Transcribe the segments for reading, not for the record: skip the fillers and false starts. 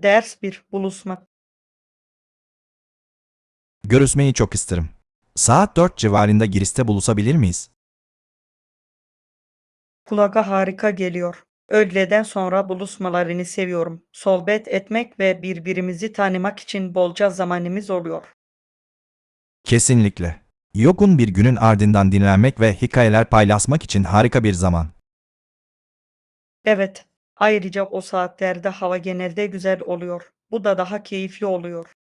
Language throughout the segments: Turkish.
Ders bir buluşma. Görüşmeyi çok isterim. Saat 4 civarında girişte buluşabilir miyiz? Kulağa harika geliyor. Öğleden sonra buluşmalarını seviyorum. Sohbet etmek ve birbirimizi tanımak için bolca zamanımız oluyor. Kesinlikle. Yogun bir günün ardından dinlenmek ve hikayeler paylaşmak için harika bir zaman. Evet. Ayrıca o saatlerde hava genelde güzel oluyor. Bu da daha keyifli oluyor.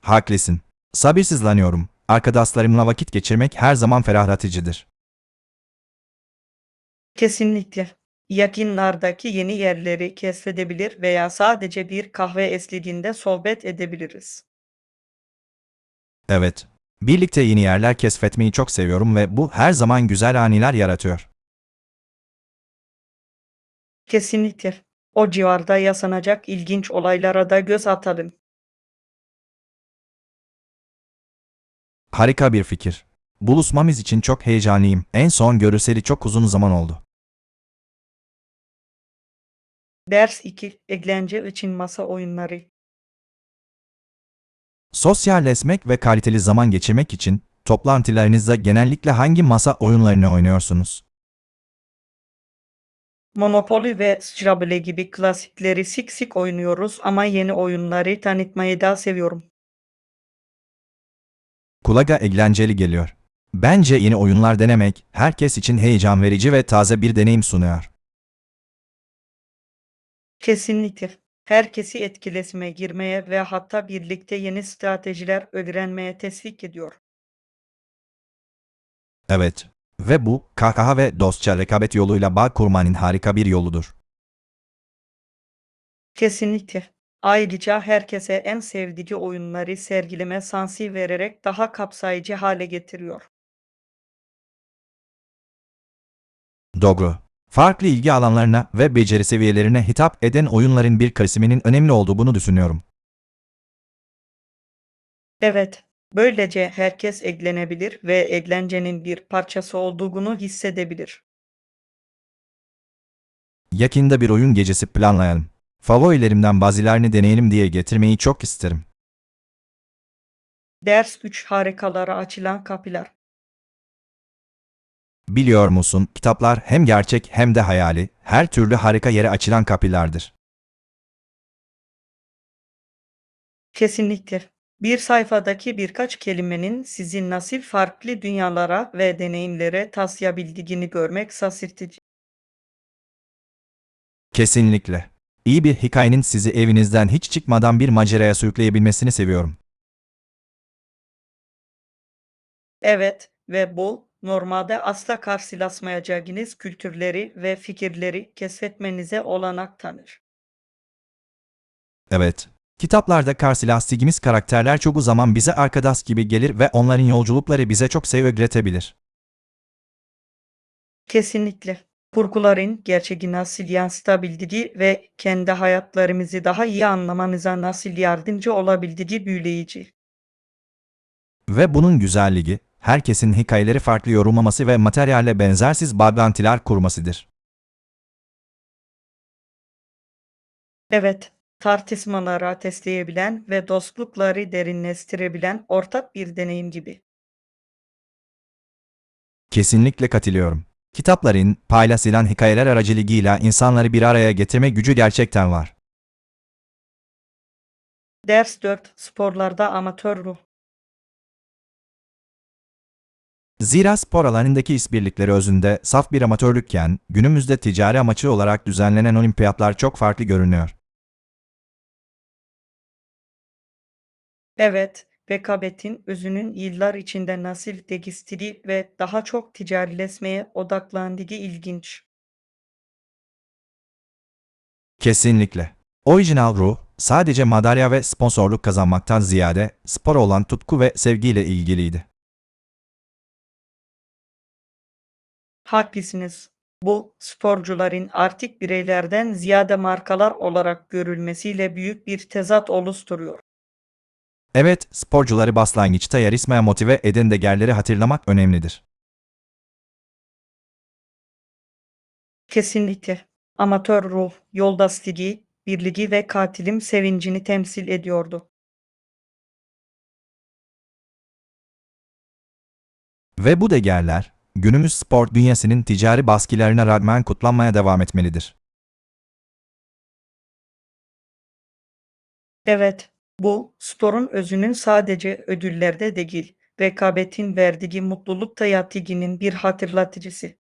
Haklısın. Sabırsızlanıyorum. Arkadaşlarımla vakit geçirmek her zaman ferahlatıcıdır. Kesinlikle. Yakınlardaki yeni yerleri keşfedebilir veya sadece bir kahve eşliğinde sohbet edebiliriz. Evet. Birlikte yeni yerler keşfetmeyi çok seviyorum ve bu her zaman güzel anılar yaratıyor. Kesinlikle. O civarda yaşanacak ilginç olaylara da göz atalım. Harika bir fikir. Buluşmamız için çok heyecanlıyım. En son görüşeli çok uzun zaman oldu. Ders 2. Eğlence için masa oyunları. Sosyalleşmek ve kaliteli zaman geçirmek için toplantılarınızda genellikle hangi masa oyunlarını oynuyorsunuz? Monopoly ve Scrabble gibi klasikleri sık sık oynuyoruz ama yeni oyunları tanıtmayı da seviyorum. Kulağa eğlenceli geliyor. Bence yeni oyunlar denemek herkes için heyecan verici ve taze bir deneyim sunuyor. Kesinlikle. Herkesi etkileşime girmeye ve hatta birlikte yeni stratejiler öğrenmeye teşvik ediyor. Evet. Ve bu, kahkaha ve dostça rekabet yoluyla bağ kurmanın harika bir yoludur. Kesinlikle. Ayrıca herkese en sevdiği oyunları sergileme şansı vererek daha kapsayıcı hale getiriyor. Doğru. Farklı ilgi alanlarına ve beceri seviyelerine hitap eden oyunların bir kısmının önemli olduğunu düşünüyorum. Evet, böylece herkes eğlenebilir ve eğlencenin bir parçası olduğunu hissedebilir. Yakında bir oyun gecesi planlayalım. Favorilerimden bazılarını deneyelim diye getirmeyi çok isterim. Ders 3 harikalara açılan kapılar. Biliyor musun, kitaplar hem gerçek hem de hayali, her türlü harika yere açılan kapılardır. Kesinlikle. Bir sayfadaki birkaç kelimenin sizi nasıl farklı dünyalara ve deneyimlere taşıyabildiğini görmek şaşırtıcı. Kesinlikle. İyi bir hikayenin sizi evinizden hiç çıkmadan bir maceraya sürükleyebilmesini seviyorum. Evet ve bu normalde asla karşılaşmayacağınız kültürleri ve fikirleri keşfetmenize olanak tanır. Evet. Kitaplarda karşılaştığımız karakterler çoğu zaman bize arkadaş gibi gelir ve onların yolculukları bize çok şey öğretebilir. Kesinlikle. Kurguların gerçeği nasıl yansıtabildiği ve kendi hayatlarımızı daha iyi anlamanıza nasıl yardımcı olabildiği büyüleyici. Ve bunun güzelliği, herkesin hikayeleri farklı yorumlaması ve materyalle benzersiz bağlantılar kurmasıdır. Evet, tartışmaları ateşleyebilen ve dostlukları derinleştirebilen ortak bir deneyim gibi. Kesinlikle katılıyorum. Kitapların, paylaşılan hikayeler aracılığıyla insanları bir araya getirme gücü gerçekten var. Ders 4. Sporlarda amatör ruh. Zira spor alanındaki işbirlikleri özünde saf bir amatörlükken, günümüzde ticari amaçlı olarak düzenlenen olimpiyatlar çok farklı görünüyor. Evet, rekabetin özünün yıllar içinde nasıl değiştiği ve daha çok ticarileşmeye odaklandığı ilginç. Kesinlikle. Orijinal ruh, sadece madalya ve sponsorluk kazanmaktan ziyade, spor olan tutku ve sevgiyle ilgiliydi. Haklısınız. Bu, sporcuların artık bireylerden ziyade markalar olarak görülmesiyle büyük bir tezat oluşturuyor. Evet, sporcuları başlangıçta yarışmaya motive eden değerleri hatırlamak önemlidir. Kesinlikle. Amatör ruh, yoldaşlığı, birliği ve katilim sevincini temsil ediyordu. Ve bu değerler, günümüz spor dünyasının ticari baskılarına rağmen kutlanmaya devam etmelidir. Evet, bu sporun özünün sadece ödüllerde değil, rekabetin verdiği mutluluk da yatiginin bir hatırlatıcısı.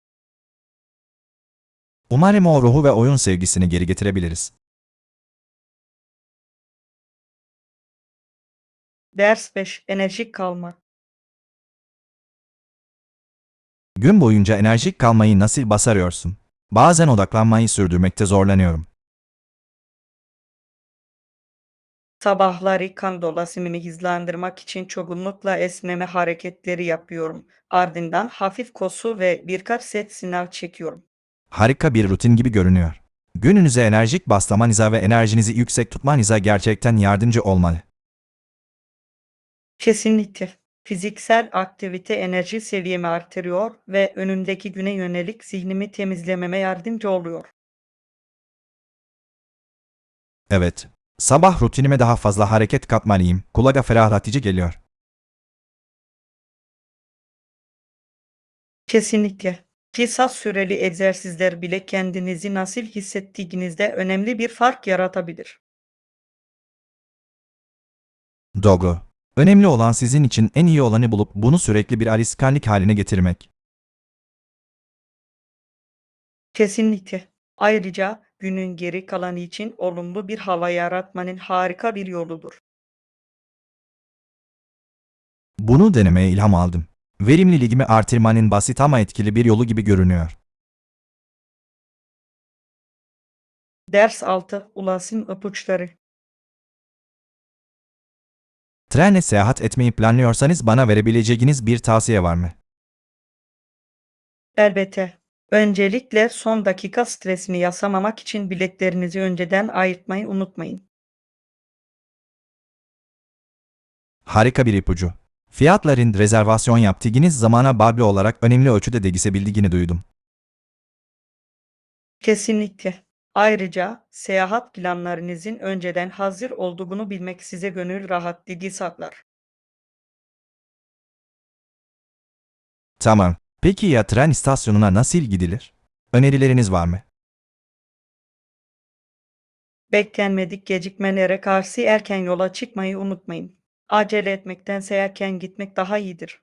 Umarım o ruhu ve oyun sevgisini geri getirebiliriz. Ders 5. Enerjik kalma. Gün boyunca enerjik kalmayı nasıl başarıyorsun? Bazen odaklanmayı sürdürmekte zorlanıyorum. Sabahları kan dolaşımını hızlandırmak için çoğunlukla esneme hareketleri yapıyorum. Ardından hafif koşu ve birkaç set sınav çekiyorum. Harika bir rutin gibi görünüyor. Gününüze enerjik başlamanıza ve enerjinizi yüksek tutmanıza gerçekten yardımcı olmalı. Kesinlikle. Fiziksel aktivite enerji seviyemi artırıyor ve önümdeki güne yönelik zihnimi temizlememe yardımcı oluyor. Evet. Sabah rutinime daha fazla hareket katmalıyım. Kulağa ferahlatıcı geliyor. Kesinlikle. Kısa süreli egzersizler bile kendinizi nasıl hissettiğinizde önemli bir fark yaratabilir. Doğru. Önemli olan sizin için en iyi olanı bulup bunu sürekli bir alışkanlık haline getirmek. Kesinlikle. Ayrıca günün geri kalanı için olumlu bir hava yaratmanın harika bir yoludur. Bunu denemeye ilham aldım. Verimliliğimi artırmanın basit ama etkili bir yolu gibi görünüyor. Ders 6. Ulaşım ipuçları. Trenle seyahat etmeyi planlıyorsanız bana verebileceğiniz bir tavsiye var mı? Elbette. Öncelikle son dakika stresini yaşamamak için biletlerinizi önceden ayırtmayı unutmayın. Harika bir ipucu. Fiyatların rezervasyon yaptığınız zamana bağlı olarak önemli ölçüde değişebildiğini duydum. Kesinlikle. Ayrıca seyahat planlarınızın önceden hazır olduğunu bilmek size gönül rahatlığı sağlar. Tamam. Peki ya tren istasyonuna nasıl gidilir? Önerileriniz var mı? Beklenmedik gecikmelere karşı erken yola çıkmayı unutmayın. Acele etmektense erken gitmek daha iyidir.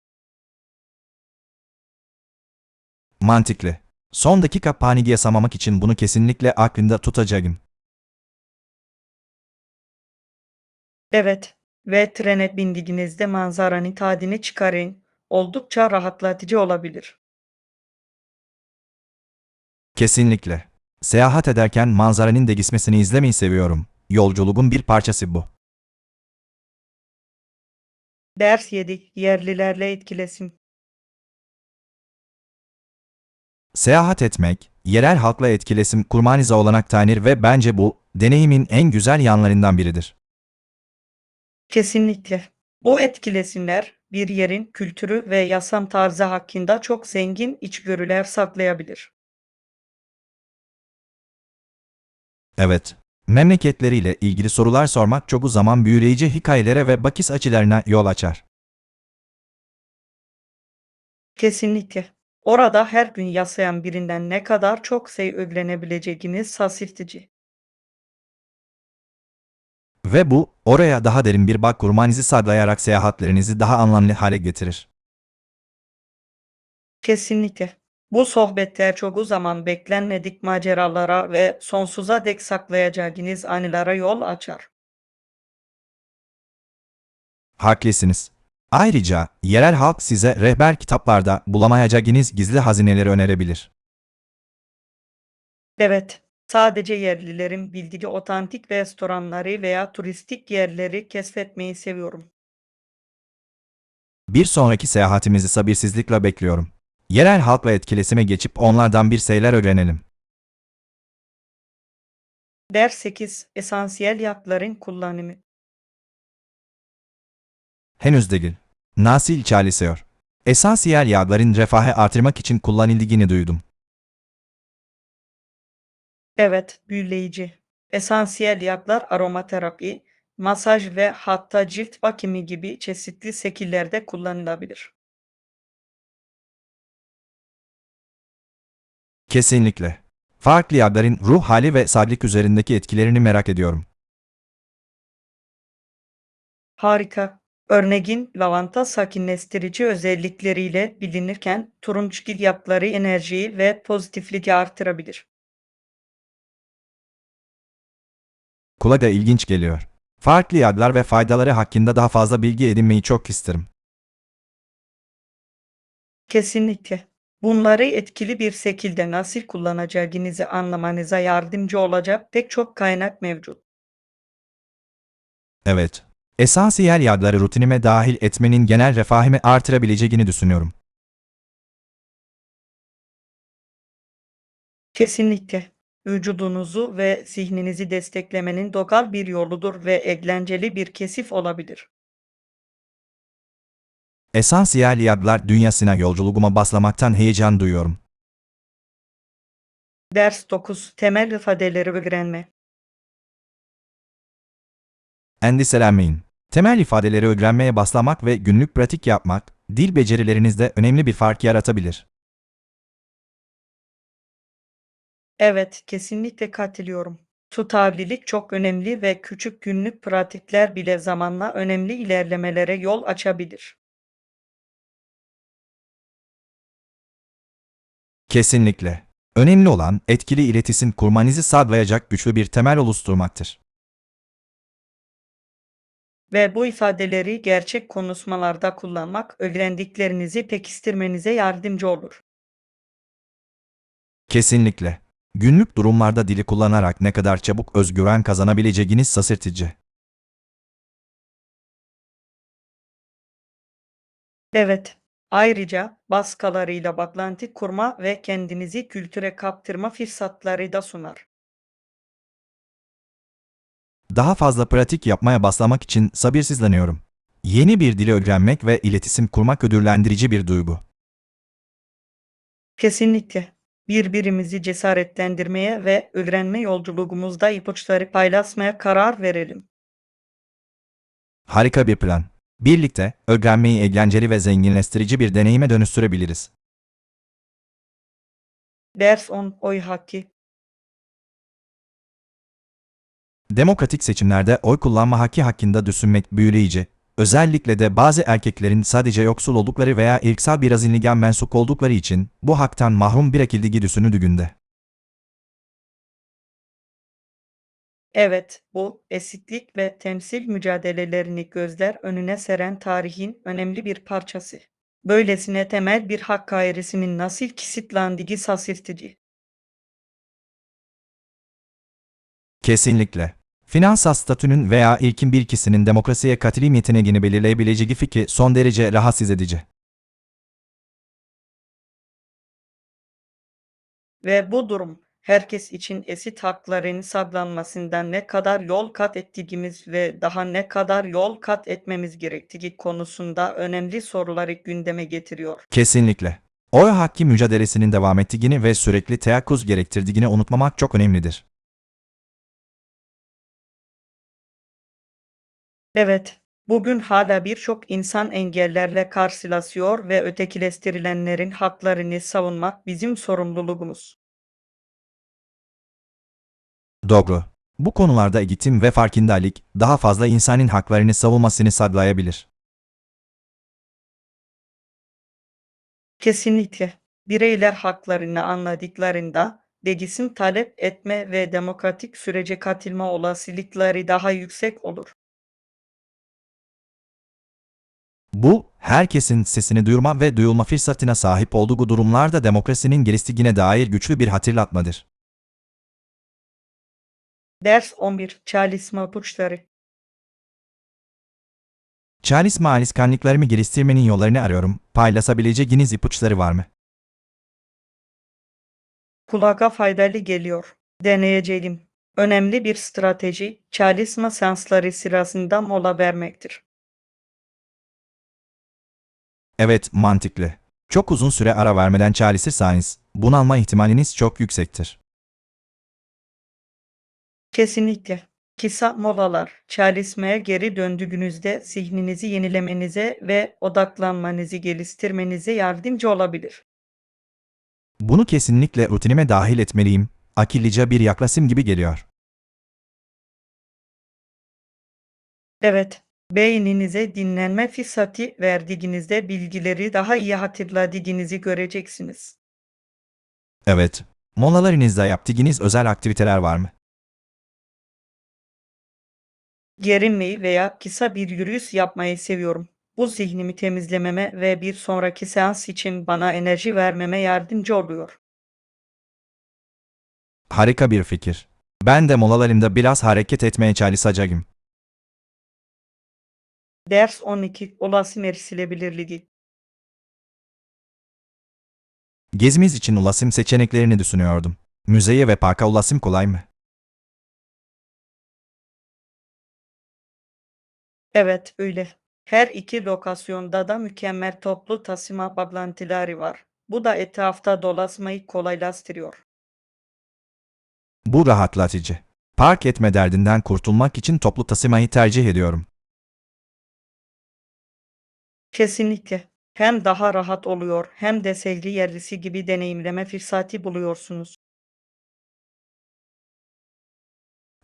Mantıklı. Son dakika panik yaşamamak için bunu kesinlikle aklımda tutacağım. Evet, ve trene bindiğinizde manzaranın tadını çıkarın. Oldukça rahatlatıcı olabilir. Kesinlikle. Seyahat ederken manzaranın değişmesini izlemeyi seviyorum. Yolculuğun bir parçası bu. Ders 7. Yerlilerle etkileşim. Seyahat etmek, yerel halkla etkileşim kurmanıza olanak tanır ve bence bu, deneyimin en güzel yanlarından biridir. Kesinlikle. Bu etkileşimler bir yerin kültürü ve yaşam tarzı hakkında çok zengin içgörüler saklayabilir. Evet. Memleketleriyle ilgili sorular sormak çoğu zaman büyüleyici hikayelere ve bakış açılarına yol açar. Kesinlikle. Orada her gün yaşayan birinden ne kadar çok şey öğrenebileceğiniz şaşırtıcı. Ve bu, oraya daha derin bir bağ kurmanızı sağlayarak seyahatlerinizi daha anlamlı hale getirir. Kesinlikle. Bu sohbetler çoğu zaman beklenmedik maceralara ve sonsuza dek saklayacağınız anılara yol açar. Haklısınız. Ayrıca, yerel halk size rehber kitaplarda bulamayacağınız gizli hazineleri önerebilir. Evet, sadece yerlilerin bildiği otantik restoranları veya turistik yerleri keşfetmeyi seviyorum. Bir sonraki seyahatimizi sabırsızlıkla bekliyorum. Yerel halkla etkileşime geçip onlardan bir şeyler öğrenelim. Ders 8. Esansiyel yakların kullanımı. Henüz değil. Nasıl çalışıyor? Esansiyel yağların refahı artırmak için kullanıldığını duydum. Evet, büyüleyici. Esansiyel yağlar aromaterapi, masaj ve hatta cilt bakımı gibi çeşitli şekillerde kullanılabilir. Kesinlikle. Farklı yağların ruh hali ve sağlık üzerindeki etkilerini merak ediyorum. Harika. Örneğin lavanta sakinleştirici özellikleriyle bilinirken turunçgil yapıları enerjiyi ve pozitifliği artırabilir. Kulağa da ilginç geliyor. Farklı yağlar ve faydaları hakkında daha fazla bilgi edinmeyi çok isterim. Kesinlikle. Bunları etkili bir şekilde nasıl kullanacağınızı anlamanıza yardımcı olacak pek çok kaynak mevcut. Evet. Esansiyel yağları rutinime dahil etmenin genel refahimi artırabileceğini düşünüyorum. Kesinlikle. Vücudunuzu ve zihninizi desteklemenin doğal bir yoludur ve eğlenceli bir kesif olabilir. Esansiyel yağlar dünyasına yolculuğuma başlamaktan heyecan duyuyorum. Ders 9: Temel ifadeleri öğrenme. Endişelenmeyin. Temel ifadeleri öğrenmeye başlamak ve günlük pratik yapmak, dil becerilerinizde önemli bir fark yaratabilir. Evet, kesinlikle katılıyorum. Tutarlılık çok önemli ve küçük günlük pratikler bile zamanla önemli ilerlemelere yol açabilir. Kesinlikle. Önemli olan etkili iletişim kurmanızı sağlayacak güçlü bir temel oluşturmaktır. Ve bu ifadeleri gerçek konuşmalarda kullanmak öğrendiklerinizi pekiştirmenize yardımcı olur. Kesinlikle. Günlük durumlarda dili kullanarak ne kadar çabuk özgüven kazanabileceğiniz şaşırtıcı. Evet. Ayrıca başkalarıyla bağlantı kurma ve kendinizi kültüre kaptırma fırsatları da sunar. Daha fazla pratik yapmaya başlamak için sabırsızlanıyorum. Yeni bir dili öğrenmek ve iletişim kurmak ödüllendirici bir duygu. Kesinlikle. Birbirimizi cesaretlendirmeye ve öğrenme yolculuğumuzda ipuçları paylaşmaya karar verelim. Harika bir plan. Birlikte öğrenmeyi eğlenceli ve zenginleştirici bir deneyime dönüştürebiliriz. Ders 10: Oy hakkı. Demokratik seçimlerde oy kullanma hakkı hakkında düşünmek büyüleyici. Özellikle de bazı erkeklerin sadece yoksul oldukları veya ırksal bir azınlığa mensup oldukları için bu haktan mahrum bırakıldığı düşünüldüğü günde. Evet, bu eşitlik ve temsil mücadelelerini gözler önüne seren tarihin önemli bir parçası. Böylesine temel bir hak gayresinin nasıl kısıtlandığı şaşırtıcı. Kesinlikle. Finansal statünün veya ilkin bir kişinin demokrasiye katılım yeteneğini belirleyebileceği fikri son derece rahatsız edici. Ve bu durum herkes için eşit hakların sağlanmasından ne kadar yol kat ettiğimiz ve daha ne kadar yol kat etmemiz gerektiği konusunda önemli soruları gündeme getiriyor. Kesinlikle. Oy hakkı mücadelesinin devam ettiğini ve sürekli teyakkuz gerektirdiğini unutmamak çok önemlidir. Evet, bugün hala birçok insan engellerle karşılaşıyor ve ötekileştirilenlerin haklarını savunmak bizim sorumluluğumuz. Doğru. Bu konularda eğitim ve farkındalık daha fazla insanın haklarını savunmasını sağlayabilir. Kesinlikle. Bireyler haklarını anladıklarında değişim talep etme ve demokratik sürece katılma olasılıkları daha yüksek olur. Bu, herkesin sesini duyurma ve duyulma fırsatına sahip olduğu durumlarda demokrasinin geliştiğine dair güçlü bir hatırlatmadır. Ders 11: Çalışma ipuçları. Çalışma alışkanlıklarımı geliştirmenin yollarını arıyorum. Paylaşabileceğiniz ipuçları var mı? Kulağa faydalı geliyor. Deneyeceğim. Önemli bir strateji, çalışma seansları sırasında mola vermektir. Evet, mantıklı. Çok uzun süre ara vermeden çalışırsanız, bunalma ihtimaliniz çok yüksektir. Kesinlikle. Kısa molalar, çalışmaya geri döndüğünüzde zihninizi yenilemenize ve odaklanmanızı geliştirmenize yardımcı olabilir. Bunu kesinlikle rutinime dahil etmeliyim. Akıllıca bir yaklaşım gibi geliyor. Evet, beyninize dinlenme fırsatı verdiğinizde bilgileri daha iyi hatırladığınızı göreceksiniz. Evet. Molalarınızda yaptığınız özel aktiviteler var mı? Gerinmeyi veya kısa bir yürüyüş yapmayı seviyorum. Bu zihnimi temizlememe ve bir sonraki seans için bana enerji vermeme yardımcı oluyor. Harika bir fikir. Ben de molalarımda biraz hareket etmeye çalışacağım. Ders 12 olası erişilebilirliği. Gezimiz için ulaşım seçeneklerini düşünüyordum. Müzeye ve parka ulaşım kolay mı? Evet, öyle. Her iki lokasyonda da mükemmel toplu taşıma bağlantıları var. Bu da etrafta dolaşmayı kolaylaştırıyor. Bu rahatlatıcı. Park etme derdinden kurtulmak için toplu taşımayı tercih ediyorum. Kesinlikle. Hem daha rahat oluyor hem de şehri yerlisi gibi deneyimleme fırsatı buluyorsunuz.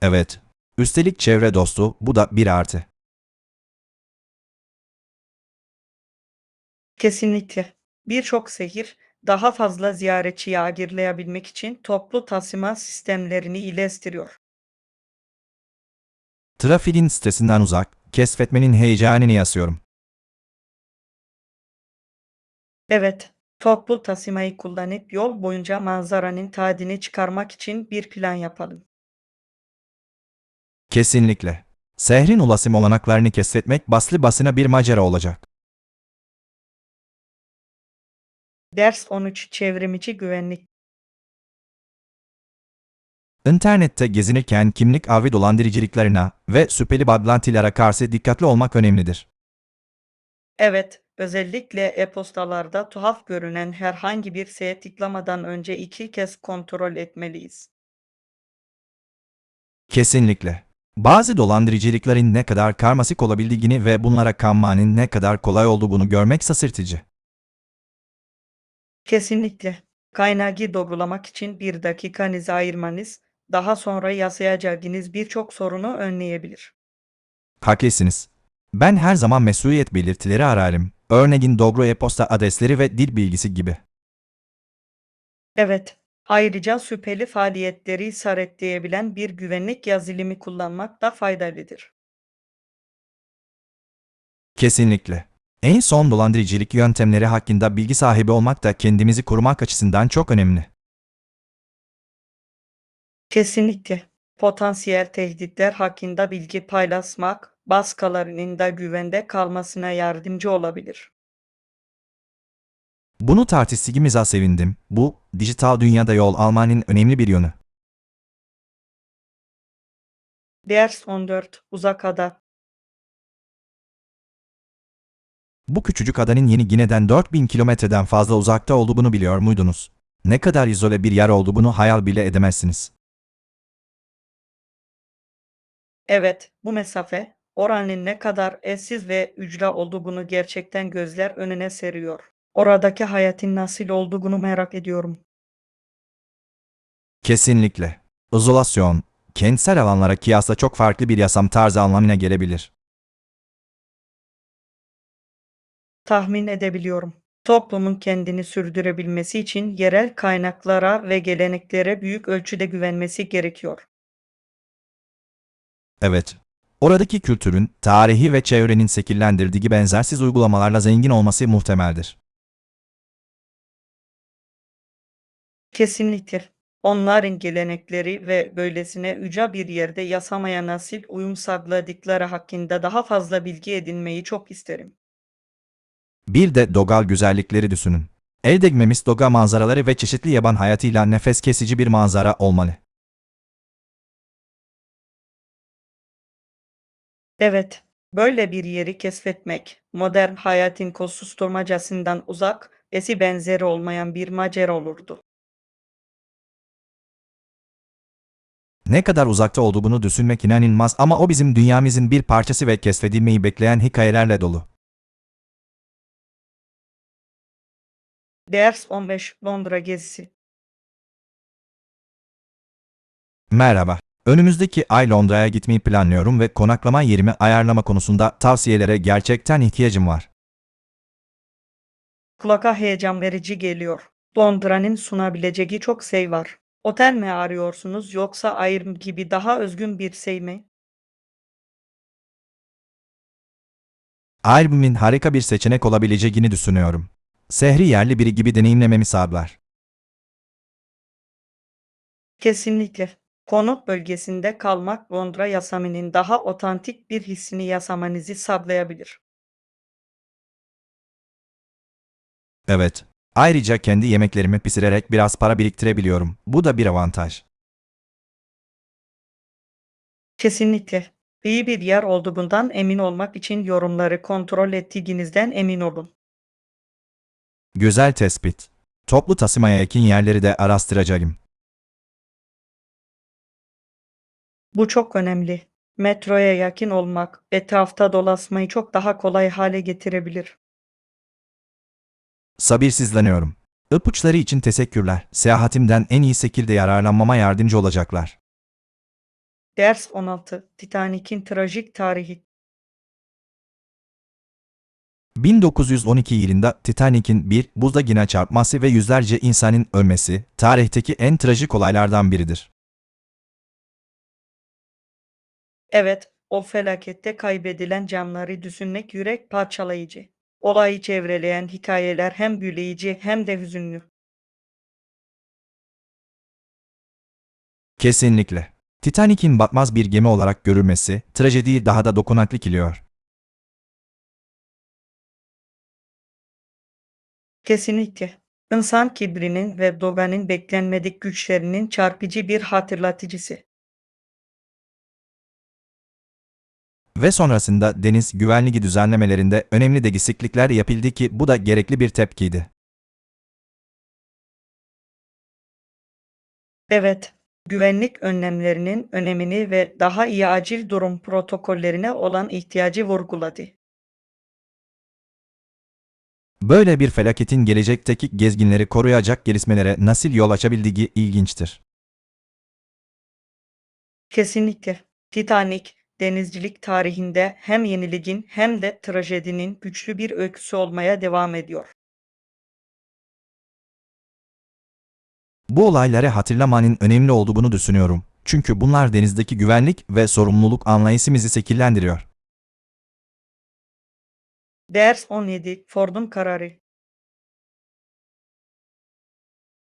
Evet. Üstelik çevre dostu, bu da bir artı. Kesinlikle. Birçok şehir daha fazla ziyaretçiyi ağırlayabilmek için toplu taşıma sistemlerini iyileştiriyor. Trafiğin stresinden uzak, keşfetmenin heyecanını yaşıyorum. Evet, toplu taşımayı kullanıp yol boyunca manzaranın tadını çıkarmak için bir plan yapalım. Kesinlikle. Şehrin ulaşım olanaklarını keşfetmek baslı basına bir macera olacak. Ders 13 çevrimiçi güvenlik. İnternette gezinirken kimlik avi dolandırıcılıklarına ve şüpheli bağlantılara karşı dikkatli olmak önemlidir. Evet, özellikle e-postalarda tuhaf görünen herhangi bir şeye tıklamadan önce iki kez kontrol etmeliyiz. Kesinlikle. Bazı dolandırıcılıkların ne kadar karmaşık olabildiğini ve bunlara kanmanın ne kadar kolay olduğunu görmek şaşırtıcı. Kesinlikle. Kaynağı doğrulamak için bir dakikanızı ayırmanız, daha sonra yaşayacağınız birçok sorunu önleyebilir. Haklısınız. Ben her zaman mesuliyet belirtileri ararım. Örneğin doğru e-posta adresleri ve dil bilgisi gibi. Evet, ayrıca şüpheli faaliyetleri işaretleyebilen bir güvenlik yazılımı kullanmak da faydalıdır. Kesinlikle. En son dolandırıcılık yöntemleri hakkında bilgi sahibi olmak da kendimizi korumak açısından çok önemli. Kesinlikle. Potansiyel tehditler hakkında bilgi paylaşmak, başkalarının da güvende kalmasına yardımcı olabilir. Bunu tartıştığımıza sevindim. Bu, dijital dünyada yol almanın önemli bir yönü. Ders 14 uzak ada. Bu küçücük adanın Yeni Gine'den 4000 kilometreden fazla uzakta olduğunu biliyor muydunuz? Ne kadar izole bir yer olduğunu hayal bile edemezsiniz. Evet, bu mesafe, oranın ne kadar eşsiz ve ücra olduğunu gerçekten gözler önüne seriyor. Oradaki hayatın nasıl olduğunu merak ediyorum. Kesinlikle. İzolasyon, kentsel alanlara kıyasla çok farklı bir yaşam tarzı anlamına gelebilir. Tahmin edebiliyorum. Toplumun kendini sürdürebilmesi için yerel kaynaklara ve geleneklere büyük ölçüde güvenmesi gerekiyor. Evet. Oradaki kültürün, tarihi ve çevrenin şekillendirdiği benzersiz uygulamalarla zengin olması muhtemeldir. Kesinlikle. Onların gelenekleri ve böylesine ücra bir yerde yaşamaya nasıl uyum sağladıkları hakkında daha fazla bilgi edinmeyi çok isterim. Bir de doğal güzellikleri düşünün. Elde etmemiz doğa manzaraları ve çeşitli yaban hayatıyla nefes kesici bir manzara olmalı. Evet, böyle bir yeri keşfetmek, modern hayatın koşuşturmacasından uzak, eşi benzeri olmayan bir macera olurdu. Ne kadar uzakta olduğunu düşünmek inanılmaz ama o bizim dünyamızın bir parçası ve keşfedilmeyi bekleyen hikayelerle dolu. Ders 15 Londra gezisi. Merhaba. Önümüzdeki ay Londra'ya gitmeyi planlıyorum ve konaklama yerimi ayarlama konusunda tavsiyelere gerçekten ihtiyacım var. Kulağa heyecan verici geliyor. Londra'nın sunabileceği çok şey var. Otel mi arıyorsunuz yoksa ayrım gibi daha özgün bir şey mi? Airbnb'in harika bir seçenek olabileceğini düşünüyorum. Şehri yerli biri gibi deneyimlememi sağlar. Kesinlikle. Konut bölgesinde kalmak Londra yaşamının daha otantik bir hissini yaşamanızı sağlayabilir. Evet. Ayrıca kendi yemeklerimi pişirerek biraz para biriktirebiliyorum. Bu da bir avantaj. Kesinlikle. İyi bir yer olduğundan emin olmak için yorumları kontrol ettiğinizden emin olun. Güzel tespit. Toplu taşımaya yakın yerleri de araştıracağım. Bu çok önemli. Metroya yakın olmak, etrafta dolaşmayı çok daha kolay hale getirebilir. Sabırsızlanıyorum. İpuçları için teşekkürler. Seyahatimden en iyi şekilde yararlanmama yardımcı olacaklar. Ders 16. Titanic'in trajik tarihi. 1912 yılında Titanic'in bir buzdağına çarpması ve yüzlerce insanın ölmesi, tarihteki en trajik olaylardan biridir. Evet, o felakette kaybedilen canları düşünmek yürek parçalayıcı. Olayı çevreleyen hikayeler hem büyüleyici hem de hüzünlü. Kesinlikle. Titanic'in batmaz bir gemi olarak görülmesi, trajediyi daha da dokunaklı kılıyor. Kesinlikle. İnsan kibrinin ve doğanın beklenmedik güçlerinin çarpıcı bir hatırlatıcısı. Ve sonrasında deniz güvenliği düzenlemelerinde önemli değişiklikler yapıldı ki bu da gerekli bir tepkiydi. Evet, güvenlik önlemlerinin önemini ve daha iyi acil durum protokollerine olan ihtiyacı vurguladı. Böyle bir felaketin gelecekteki gezginleri koruyacak gelişmelere nasıl yol açabildiği ilginçtir. Kesinlikle. Titanic, denizcilik tarihinde hem yeniliğin hem de trajedinin güçlü bir öyküsü olmaya devam ediyor. Bu olayları hatırlamanın önemli olduğunu düşünüyorum. Çünkü bunlar denizdeki güvenlik ve sorumluluk anlayışımızı şekillendiriyor. Ders 17. Ford'un kararı.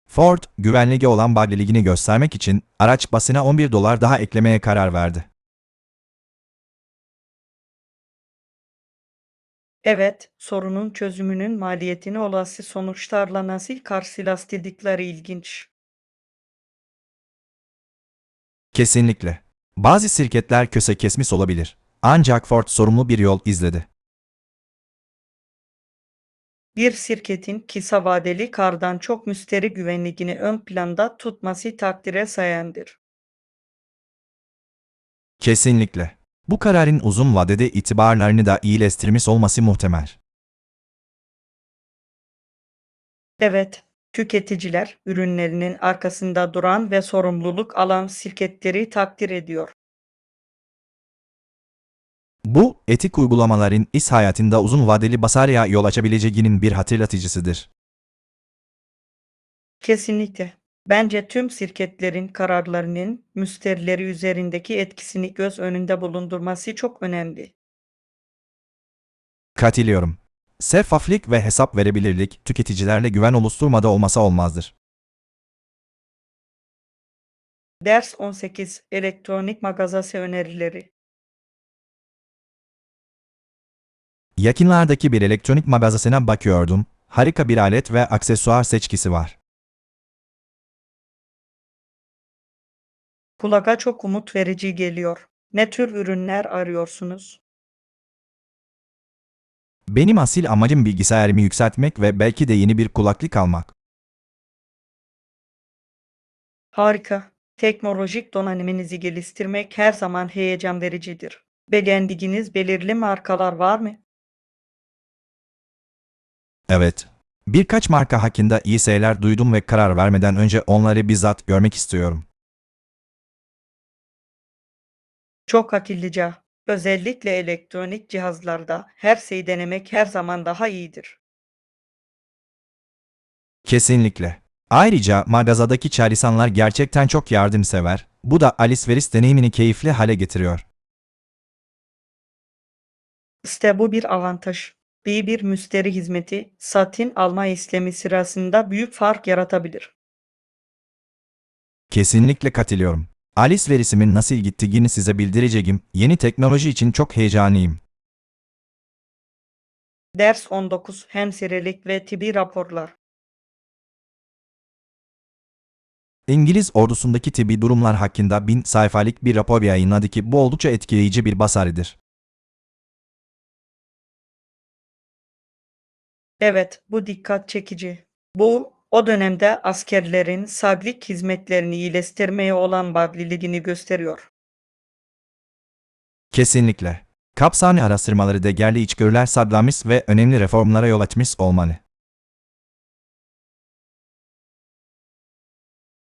Ford, güvenliğe olan bağlılığını göstermek için araç basına $11 daha eklemeye karar verdi. Evet, sorunun çözümünün maliyetini olası sonuçlarla nasıl karşılaştırdıkları ilginç. Kesinlikle. Bazı şirketler köse kesmiş olabilir. Ancak Ford sorumlu bir yol izledi. Bir şirketin kısa vadeli kardan çok müşteri güvenliğini ön planda tutması takdire sayandır. Kesinlikle. Bu kararın uzun vadede itibarlarını da iyileştirmiş olması muhtemel. Evet, tüketiciler ürünlerinin arkasında duran ve sorumluluk alan şirketleri takdir ediyor. Bu, etik uygulamaların iş hayatında uzun vadeli başarıya yol açabileceğinin bir hatırlatıcısıdır. Kesinlikle. Bence tüm şirketlerin kararlarının müşterileri üzerindeki etkisini göz önünde bulundurması çok önemli. Katılıyorum. Şeffaflık ve hesap verebilirlik, tüketicilerle güven oluşturmada olmasa olmazdır. Ders 18. Elektronik mağazası önerileri. Yakınlardaki bir elektronik mağazasına bakıyordum. Harika bir alet ve aksesuar seçkisi var. Kulağa çok umut verici geliyor. Ne tür ürünler arıyorsunuz? Benim asıl amacım bilgisayarımı yükseltmek ve belki de yeni bir kulaklık almak. Harika. Teknolojik donanımınızı geliştirmek her zaman heyecan vericidir. Beğendiğiniz belirli markalar var mı? Evet. Birkaç marka hakkında iyi şeyler duydum ve karar vermeden önce onları bizzat görmek istiyorum. Çok akıllıca. Özellikle elektronik cihazlarda her şeyi denemek her zaman daha iyidir. Kesinlikle. Ayrıca mağazadaki çalışanlar gerçekten çok yardımsever. Bu da alışveriş deneyimini keyifli hale getiriyor. İşte bu bir avantaj. İyi bir müşteri hizmeti satın alma işlemi sırasında büyük fark yaratabilir. Kesinlikle katılıyorum. Alışverişimin nasıl gittiğini size bildireceğim. Yeni teknoloji için çok heyecanlıyım. Ders 19 hemşirelik ve tıbbi raporlar. İngiliz ordusundaki tıbbi durumlar hakkında 1000 sayfalık bir rapor yayınladı ki bu oldukça etkileyici bir başarıdır. Evet, bu dikkat çekici. Bu, o dönemde askerlerin sağlık hizmetlerini iyileştirmeye olan bağlılığını gösteriyor. Kesinlikle. Kapsamlı araştırmaları değerli içgörüler sağlamış ve önemli reformlara yol açmış olmalı.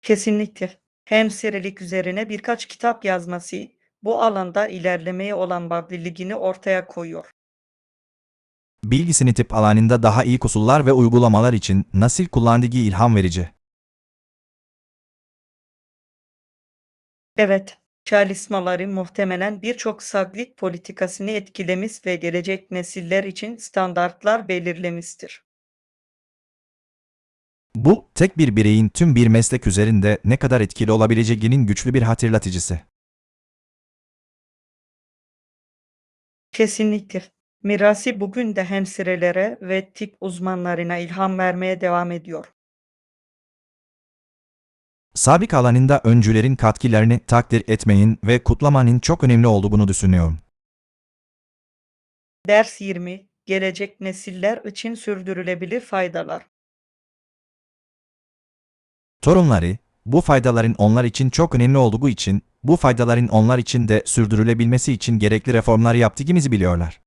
Kesinlikle. Hemşirelik üzerine birkaç kitap yazması, bu alanda ilerlemeye olan bağlılığını ortaya koyuyor. Bilgisini tip alanında daha iyi koşullar ve uygulamalar için nasıl kullandığı ilham verici. Evet, çalışmaları muhtemelen birçok sağlık politikasını etkilemiş ve gelecek nesiller için standartlar belirlemiştir. Bu, tek bir bireyin tüm bir meslek üzerinde ne kadar etkili olabileceğinin güçlü bir hatırlatıcısı. Kesinlikle. Mirası bugün de hemşirelere ve tıp uzmanlarına ilham vermeye devam ediyor. Sabık alanında öncülerin katkılarını takdir etmeyin ve kutlamanın çok önemli olduğunu düşünüyorum. Ders 20. Gelecek nesiller için sürdürülebilir faydalar. Torunları, bu faydaların onlar için çok önemli olduğu için, bu faydaların onlar için de sürdürülebilmesi için gerekli reformlar yaptığımızı biliyorlar.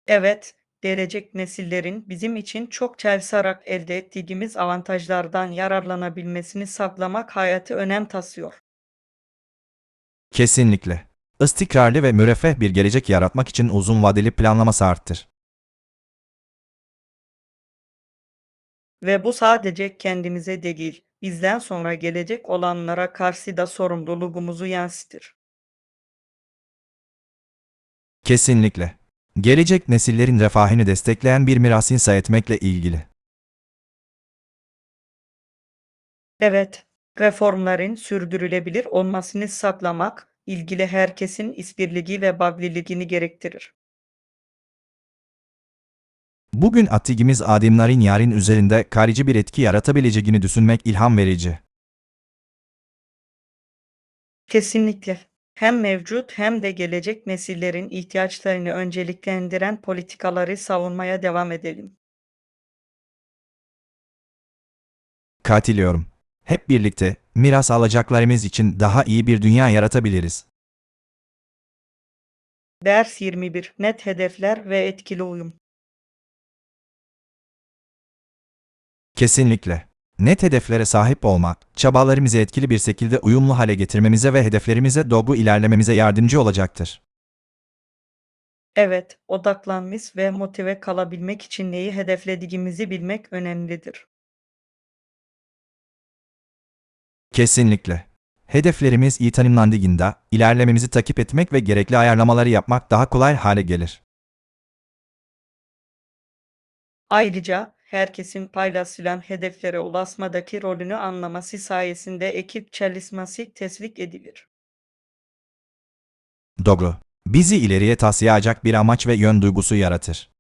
Evet, gelecek nesillerin bizim için çok çalışarak elde ettiğimiz avantajlardan yararlanabilmesini sağlamak hayatı önem taşıyor. Kesinlikle. İstikrarlı ve müreffeh bir gelecek yaratmak için uzun vadeli planlama şarttır. Ve bu sadece kendimize değil, bizden sonra gelecek olanlara karşı da sorumluluğumuzu yansıtır. Kesinlikle. Gelecek nesillerin refahını destekleyen bir miras inşa etmekle ilgili. Evet, reformların sürdürülebilir olmasını sağlamak, ilgili herkesin işbirliği ve bağlılığını gerektirir. Bugün attığımız adımların yarın üzerinde kalıcı bir etki yaratabileceğini düşünmek ilham verici. Kesinlikle. Hem mevcut hem de gelecek nesillerin ihtiyaçlarını önceliklendiren politikaları savunmaya devam edelim. Katılıyorum. Hep birlikte miras alacaklarımız için daha iyi bir dünya yaratabiliriz. Ders 21. Net hedefler ve etkili uyum. Kesinlikle. Net hedeflere sahip olmak, çabalarımızı etkili bir şekilde uyumlu hale getirmemize ve hedeflerimize doğru ilerlememize yardımcı olacaktır. Evet, odaklanmış ve motive kalabilmek için neyi hedeflediğimizi bilmek önemlidir. Kesinlikle. Hedeflerimiz iyi tanımlandığında, ilerlememizi takip etmek ve gerekli ayarlamaları yapmak daha kolay hale gelir. Ayrıca herkesin paylaşılan hedeflere ulaşmadaki rolünü anlaması sayesinde ekip çalışması teşvik edilir. Doğru. Bizi ileriye taşıyacak bir amaç ve yön duygusu yaratır.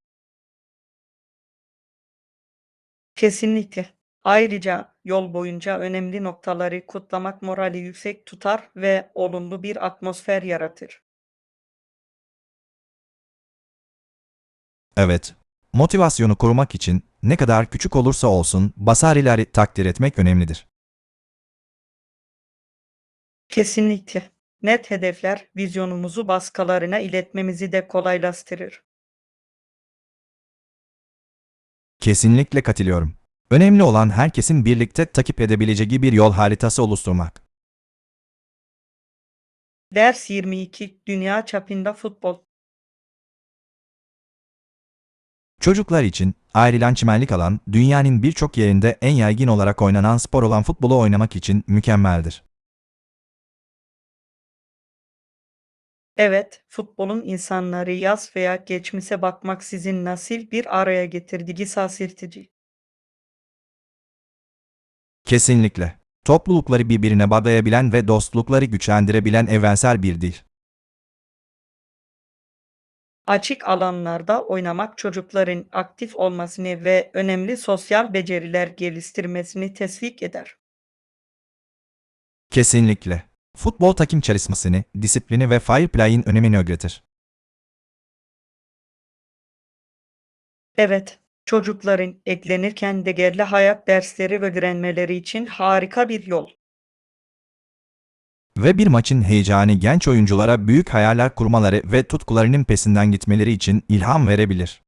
Kesinlikle. Ayrıca yol boyunca önemli noktaları kutlamak morali yüksek tutar ve olumlu bir atmosfer yaratır. Evet. Motivasyonu korumak için ne kadar küçük olursa olsun başarıları takdir etmek önemlidir. Kesinlikle. Net hedefler vizyonumuzu başkalarına iletmemizi de kolaylaştırır. Kesinlikle katılıyorum. Önemli olan herkesin birlikte takip edebileceği bir yol haritası oluşturmak. Ders 22 Dünya çapında futbol. Çocuklar için ayrılan çimenlik alan, dünyanın birçok yerinde en yaygın olarak oynanan spor olan futbolu oynamak için mükemmeldir. Evet, futbolun insanları yaz veya geçmişe bakmaksızın nasıl bir araya getirdiği şaşırtıcı. Kesinlikle. Toplulukları birbirine bağlayabilen ve dostlukları güçlendirebilen evrensel bir dil. Açık alanlarda oynamak çocukların aktif olmasını ve önemli sosyal beceriler geliştirmesini teşvik eder. Kesinlikle. Futbol takım çalışmasını, disiplini ve fair play'in önemini öğretir. Evet, çocukların eklenirken değerli hayat dersleri öğrenmeleri için harika bir yol. Ve bir maçın heyecanı genç oyunculara büyük hayaller kurmaları ve tutkularının peşinden gitmeleri için ilham verebilir.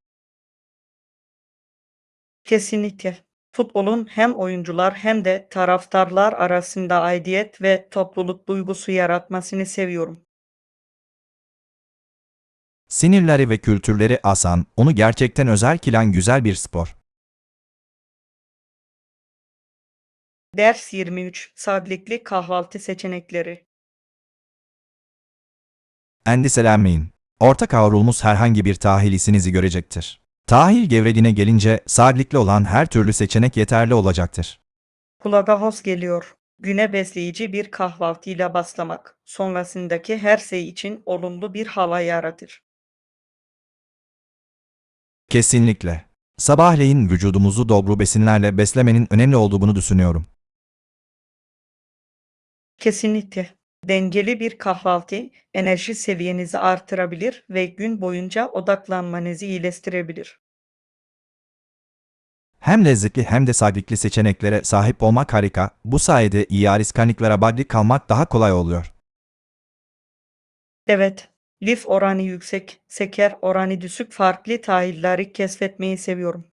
Kesinlikle. Futbolun hem oyuncular hem de taraftarlar arasında aidiyet ve topluluk duygusu yaratmasını seviyorum. Sinirleri ve kültürleri asan, onu gerçekten özel kılan güzel bir spor. Ders 23 Sağlıklı kahvaltı seçenekleri. Endişelenmeyin. Orta kavrulmuş herhangi bir tahilisinizi görecektir. Tahil gevredine gelince sağlıklı olan her türlü seçenek yeterli olacaktır. Kulağa hoş geliyor. Güne besleyici bir kahvaltıyla başlamak, sonrasındaki her şey için olumlu bir hava yaratır. Kesinlikle. Sabahleyin vücudumuzu doğru besinlerle beslemenin önemli olduğunu düşünüyorum. Kesinlikle. Dengeli bir kahvaltı enerji seviyenizi artırabilir ve gün boyunca odaklanmanızı iyileştirebilir. Hem lezzetli hem de sağlıklı seçeneklere sahip olmak harika, bu sayede iyi alışkanlıklara bağlı kalmak daha kolay oluyor. Evet, lif oranı yüksek, şeker oranı düşük farklı tahılları keşfetmeyi seviyorum.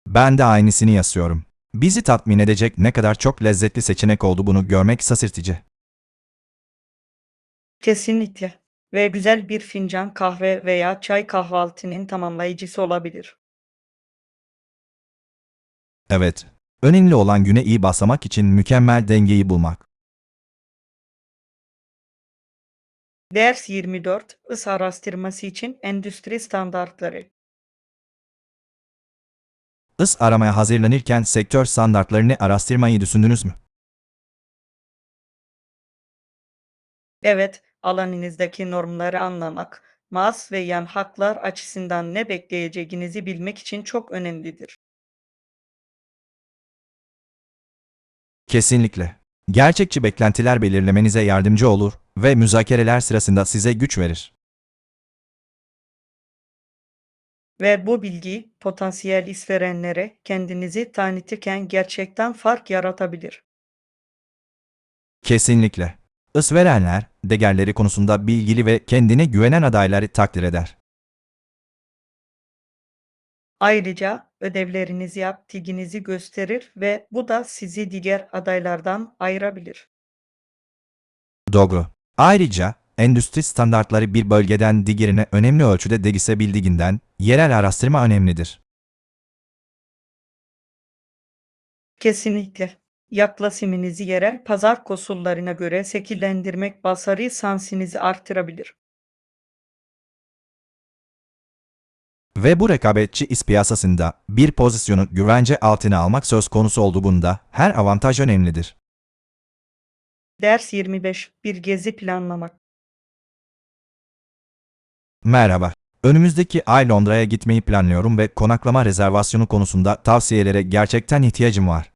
Ben de aynısını yaşıyorum. Bizi tatmin edecek ne kadar çok lezzetli seçenek oldu bunu görmek şaşırtıcı. Kesinlikle. Ve güzel bir fincan kahve veya çay kahvaltının tamamlayıcısı olabilir. Evet. Önemli olan güne iyi başlamak için mükemmel dengeyi bulmak. Ders 24 Is araştırması için endüstri standartları. Is aramaya hazırlanırken sektör standartlarını araştırmayı düşündünüz mü? Evet, alanınızdaki normları anlamak, mas ve yan haklar açısından ne bekleyeceğinizi bilmek için çok önemlidir. Kesinlikle. Gerçekçi beklentiler belirlemenize yardımcı olur ve müzakereler sırasında size güç verir. Ve bu bilgi potansiyel işverenlere kendinizi tanıtırken gerçekten fark yaratabilir. Kesinlikle. Isverenler, değerleri konusunda bilgili ve kendine güvenen adayları takdir eder. Ayrıca ödevlerinizi yaptığınızı gösterir ve bu da sizi diğer adaylardan ayırabilir. Doğru. Ayrıca, endüstri standartları bir bölgeden diğerine önemli ölçüde değişebildiğinden, yerel araştırma önemlidir. Kesinlikle. Yaklaşımınızı yerel pazar koşullarına göre şekillendirmek başarı şansınızı artırabilir. Ve bu rekabetçi iş piyasasında bir pozisyonu güvence altına almak söz konusu olduğunda her avantaj önemlidir. Ders 25 Bir gezi planlamak. Merhaba. Önümüzdeki ay Londra'ya gitmeyi planlıyorum ve konaklama rezervasyonu konusunda tavsiyelere gerçekten ihtiyacım var.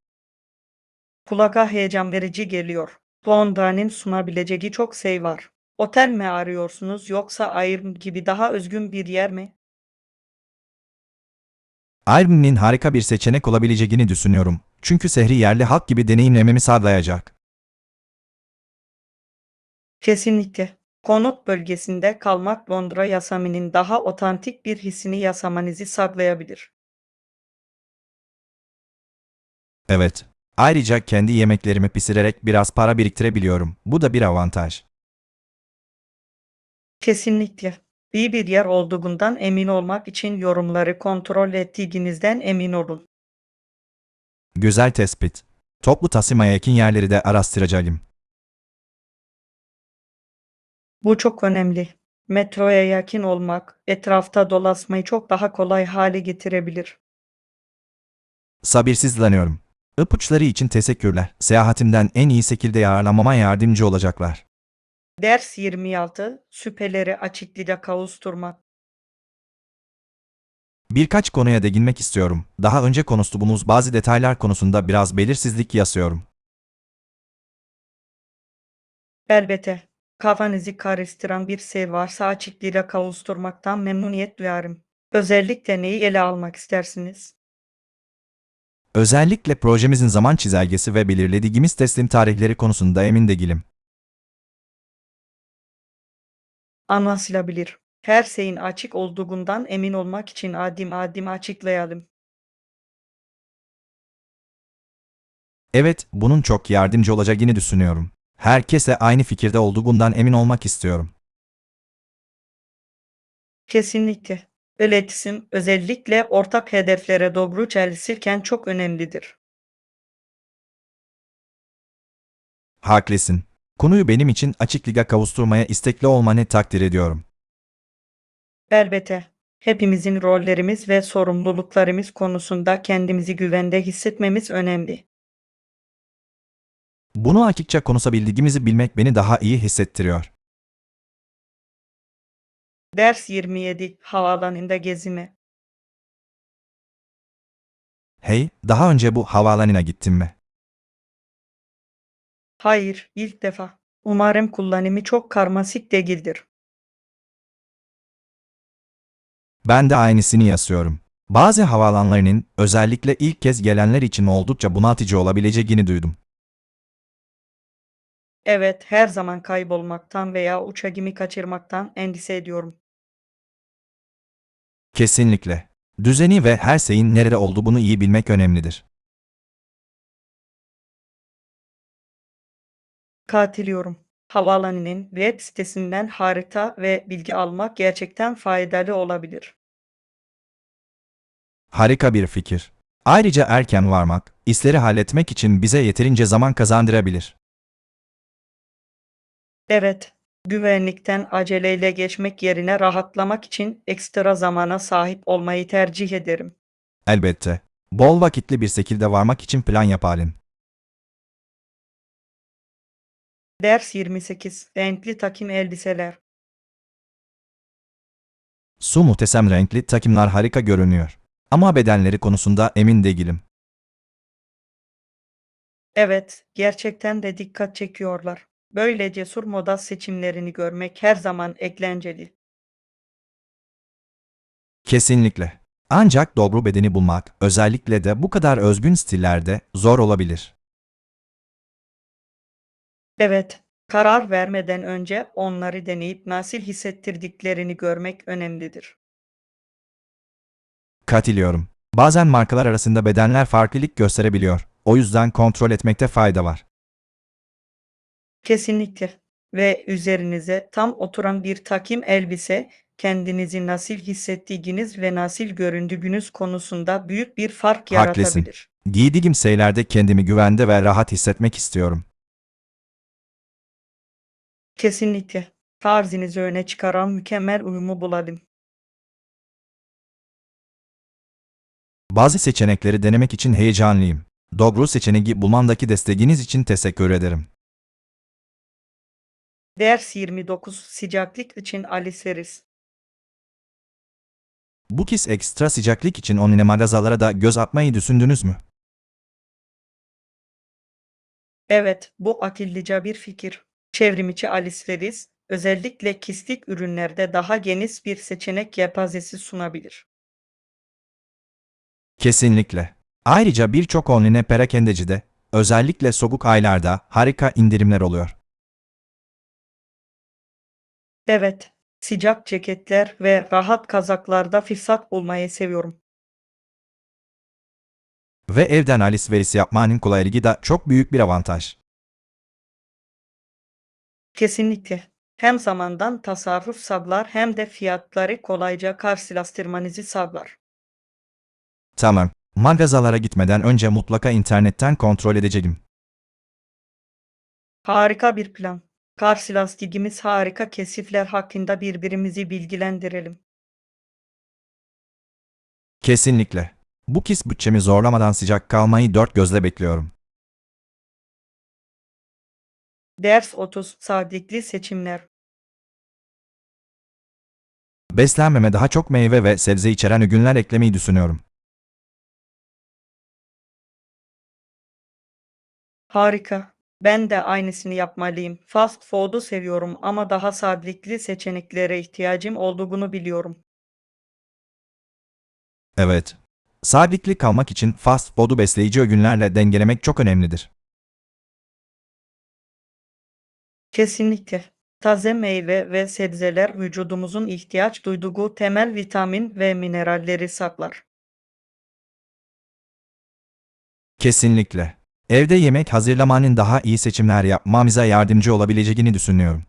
Kulağa heyecan verici geliyor. Londra'nın sunabileceği çok şey var. Otel mi arıyorsunuz yoksa ayrım gibi daha özgün bir yer mi? Airbnb'nin harika bir seçenek olabileceğini düşünüyorum. Çünkü şehri yerli halk gibi deneyimlememi sağlayacak. Kesinlikle. Konut bölgesinde kalmak Londra yaşamının daha otantik bir hissini yaşamanızı sağlayabilir. Evet. Ayrıca kendi yemeklerimi pişirerek biraz para biriktirebiliyorum. Bu da bir avantaj. Kesinlikle. İyi bir yer olduğundan emin olmak için yorumları kontrol ettiğinizden emin olun. Güzel tespit. Toplu taşımaya yakın yerleri de araştıracağım. Bu çok önemli. Metroya yakın olmak, etrafta dolaşmayı çok daha kolay hale getirebilir. Sabırsızlanıyorum. İpuçları için teşekkürler. Seyahatimden en iyi şekilde yararlanmama yardımcı olacaklar. Ders 26, şüpheleri açıklığa kavuşturmak. Birkaç konuya değinmek istiyorum. Daha önce konuştuğumuz bazı detaylar konusunda biraz belirsizlik yaşıyorum. Elbette, kafanızı karıştıran bir şey varsa açıklığa kavuşturmaktan memnuniyet duyarım. Özellikle neyi ele almak istersiniz? Özellikle projemizin zaman çizelgesi ve belirlediğimiz teslim tarihleri konusunda emin değilim. Anlaşılabilir. Her şeyin açık olduğundan emin olmak için adım adım açıklayalım. Evet, bunun çok yardımcı olacağını düşünüyorum. Herkese aynı fikirde olduğundan emin olmak istiyorum. Kesinlikle. İletişim özellikle ortak hedeflere doğru çalışırken çok önemlidir. Haklısın. Konuyu benim için açıklığa kavuşturmaya istekli olmanı takdir ediyorum. Elbette. Hepimizin rollerimiz ve sorumluluklarımız konusunda kendimizi güvende hissetmemiz önemli. Bunu açıkça konuşabildiğimizi bilmek beni daha iyi hissettiriyor. Ders 27, havaalanında gezimi. Hey, daha önce bu havaalanına gittin mi? Hayır, ilk defa. Umarım kullanımı çok karmaşık değildir. Ben de aynısını yaşıyorum. Bazı havaalanlarının özellikle ilk kez gelenler için oldukça bunaltıcı olabileceğini duydum. Evet, her zaman kaybolmaktan veya uçağımı kaçırmaktan endişe ediyorum. Kesinlikle. Düzeni ve her şeyin nerede olduğunu iyi bilmek önemlidir. Katılıyorum. Havaalanının web sitesinden harita ve bilgi almak gerçekten faydalı olabilir. Harika bir fikir. Ayrıca erken varmak, işleri halletmek için bize yeterince zaman kazandırabilir. Evet, güvenlikten aceleyle geçmek yerine rahatlamak için ekstra zamana sahip olmayı tercih ederim. Elbette. Bol vakitli bir şekilde varmak için plan yapalım. Ders 28, renkli takım elbiseler. Su muhteşem renkli takımlar harika görünüyor. Ama bedenleri konusunda emin değilim. Evet, gerçekten de dikkat çekiyorlar. Böyle cesur moda seçimlerini görmek her zaman eğlenceli. Kesinlikle. Ancak doğru bedeni bulmak, özellikle de bu kadar özgün stillerde zor olabilir. Evet, karar vermeden önce onları deneyip nasıl hissettirdiklerini görmek önemlidir. Katılıyorum. Bazen markalar arasında bedenler farklılık gösterebiliyor. O yüzden kontrol etmekte fayda var. Kesinlikle. Ve üzerinize tam oturan bir takım elbise, kendinizi nasıl hissettiğiniz ve nasıl göründüğünüz konusunda büyük bir fark Haklısın. yaratabilir. Giydiğim şeylerde kendimi güvende ve rahat hissetmek istiyorum. Kesinlikle. Tarzınızı öne çıkaran mükemmel uyumu bulalım. Bazı seçenekleri denemek için heyecanlıyım. Doğru seçeneği bulmandaki desteğiniz için teşekkür ederim. Ders 29, sıcaklık için alışveriş. Bu kez ekstra sıcaklık için online mağazalara da göz atmayı düşündünüz mü? Evet, bu akıllıca bir fikir. Çevrimiçi alışveriş, özellikle kistik ürünlerde daha geniş bir seçenek yelpazesi sunabilir. Kesinlikle. Ayrıca birçok online perakendecide, özellikle soğuk aylarda harika indirimler oluyor. Evet, sıcak ceketler ve rahat kazaklarda fırsat bulmayı seviyorum. Ve evden alışverişi yapmanın kolaylığı da çok büyük bir avantaj. Kesinlikle. Hem zamandan tasarruf sağlar hem de fiyatları kolayca karşılaştırmanızı sağlar. Tamam. Mağazalara gitmeden önce mutlaka internetten kontrol edeceğim. Harika bir plan. Karşılaştığımız harika keşifler hakkında birbirimizi bilgilendirelim. Kesinlikle. Bu kez bütçemi zorlamadan sıcak kalmayı dört gözle bekliyorum. Ders 30 Sadıklı seçimler. Beslenmeme daha çok meyve ve sebze içeren ürünler eklemeyi düşünüyorum. Harika. Ben de aynısını yapmalıyım. Fast food'u seviyorum ama daha sağlıklı seçeneklere ihtiyacım olduğunu biliyorum. Evet. Sağlıklı kalmak için fast food'u besleyici öğünlerle dengelemek çok önemlidir. Kesinlikle. Taze meyve ve sebzeler vücudumuzun ihtiyaç duyduğu temel vitamin ve mineralleri saklar. Kesinlikle. Evde yemek hazırlamanın daha iyi seçimler yapmamıza yardımcı olabileceğini düşünüyorum.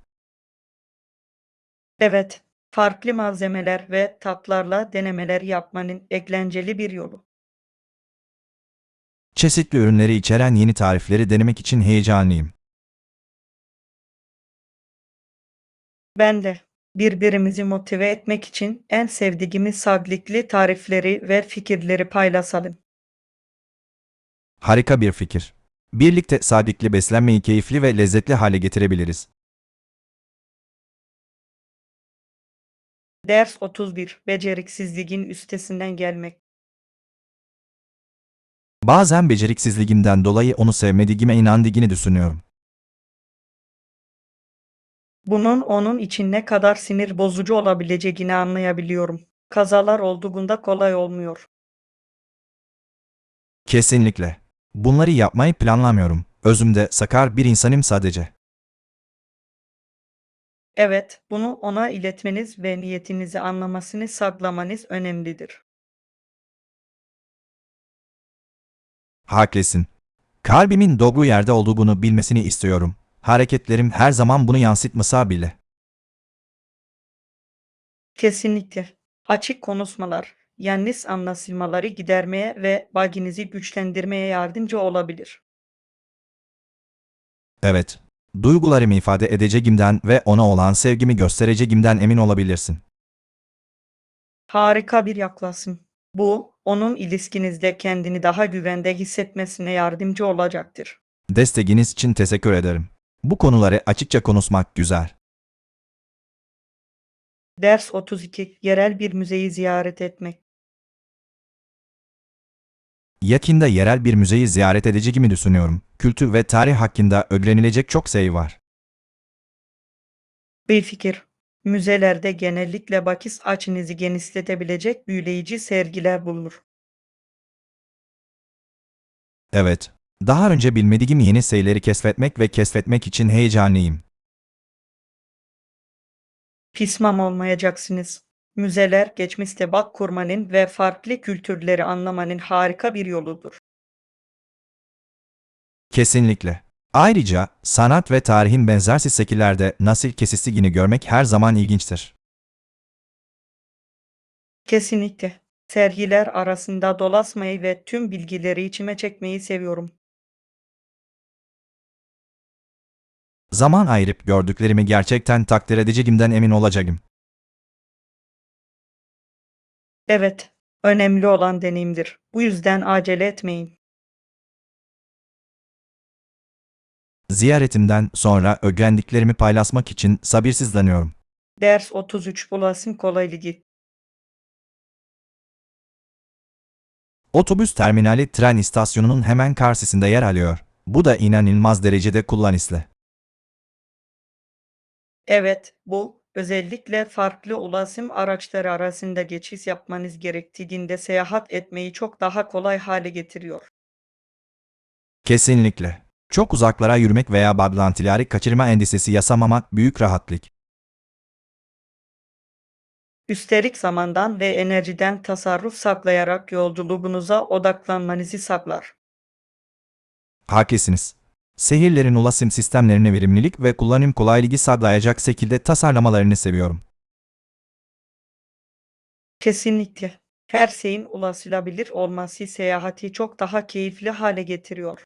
Evet, farklı malzemeler ve tatlarla denemeler yapmanın eğlenceli bir yolu. Çeşitli ürünleri içeren yeni tarifleri denemek için heyecanlıyım. Ben de birbirimizi motive etmek için en sevdiğimiz sağlıklı tarifleri ve fikirleri paylaşalım. Harika bir fikir. Birlikte sağlıklı beslenmeyi keyifli ve lezzetli hale getirebiliriz. Ders 31 Beceriksizliğin üstesinden gelmek. Bazen beceriksizliğimden dolayı onu sevmediğime inandığını düşünüyorum. Bunun onun için ne kadar sinir bozucu olabileceğini anlayabiliyorum. Kazalar olduğunda kolay olmuyor. Kesinlikle. Bunları yapmayı planlamıyorum. Özümde sakar bir insanım sadece. Evet, bunu ona iletmeniz ve niyetinizi anlamasını sağlamanız önemlidir. Haklısın. Kalbimin doğru yerde olduğunu bilmesini istiyorum. Hareketlerim her zaman bunu yansıtmasa bile. Kesinlikle. Açık konuşmalar, yanlış anlaşılmaları gidermeye ve baginizi güçlendirmeye yardımcı olabilir. Evet. Duygularımı ifade edeceğimden ve ona olan sevgimi göstereceğimden emin olabilirsin. Harika bir yaklaşım. Bu, onun ilişkinizde kendini daha güvende hissetmesine yardımcı olacaktır. Desteğiniz için teşekkür ederim. Bu konuları açıkça konuşmak güzel. Ders 32 Yerel bir müzeyi ziyaret etmek. Yakında yerel bir müzeyi ziyaret edeceğimi düşünüyorum. Kültür ve tarih hakkında öğrenilecek çok şey var. Bir fikir. Müzelerde genellikle bakış açınızı genişletebilecek büyüleyici sergiler bulunur. Evet. Daha önce bilmediğim yeni şeyleri keşfetmek ve keşfetmek için heyecanlıyım. Pişman olmayacaksınız. Müzeler geçmişte bağ kurmanın ve farklı kültürleri anlamanın harika bir yoludur. Kesinlikle. Ayrıca sanat ve tarihin benzersiz şekillerde nasıl kesiştiğini görmek her zaman ilginçtir. Kesinlikle. Sergiler arasında dolaşmayı ve tüm bilgileri içime çekmeyi seviyorum. Zaman ayırıp gördüklerimi gerçekten takdir edeceğimden emin olacağım. Evet, önemli olan deneyimdir. Bu yüzden acele etmeyin. Ziyaretimden sonra öğrendiklerimi paylaşmak için sabırsızlanıyorum. Ders 33 Ulaşım kolaylığı. Otobüs terminali tren istasyonunun hemen karşısında yer alıyor. Bu da inanılmaz derecede kullanışlı. Evet, bu özellikle farklı ulaşım araçları arasında geçiş yapmanız gerektiğinde seyahat etmeyi çok daha kolay hale getiriyor. Kesinlikle. Çok uzaklara yürümek veya bağlantıları kaçırma endişesi yaşamamak büyük rahatlık. Üstelik zamandan ve enerjiden tasarruf sağlayarak yolculuğunuza odaklanmanızı sağlar. Haklısınız. Şehirlerin ulaşım sistemlerine verimlilik ve kullanım kolaylığı sağlayacak şekilde tasarlamalarını seviyorum. Kesinlikle. Her şeyin ulaşılabilir olması seyahati çok daha keyifli hale getiriyor.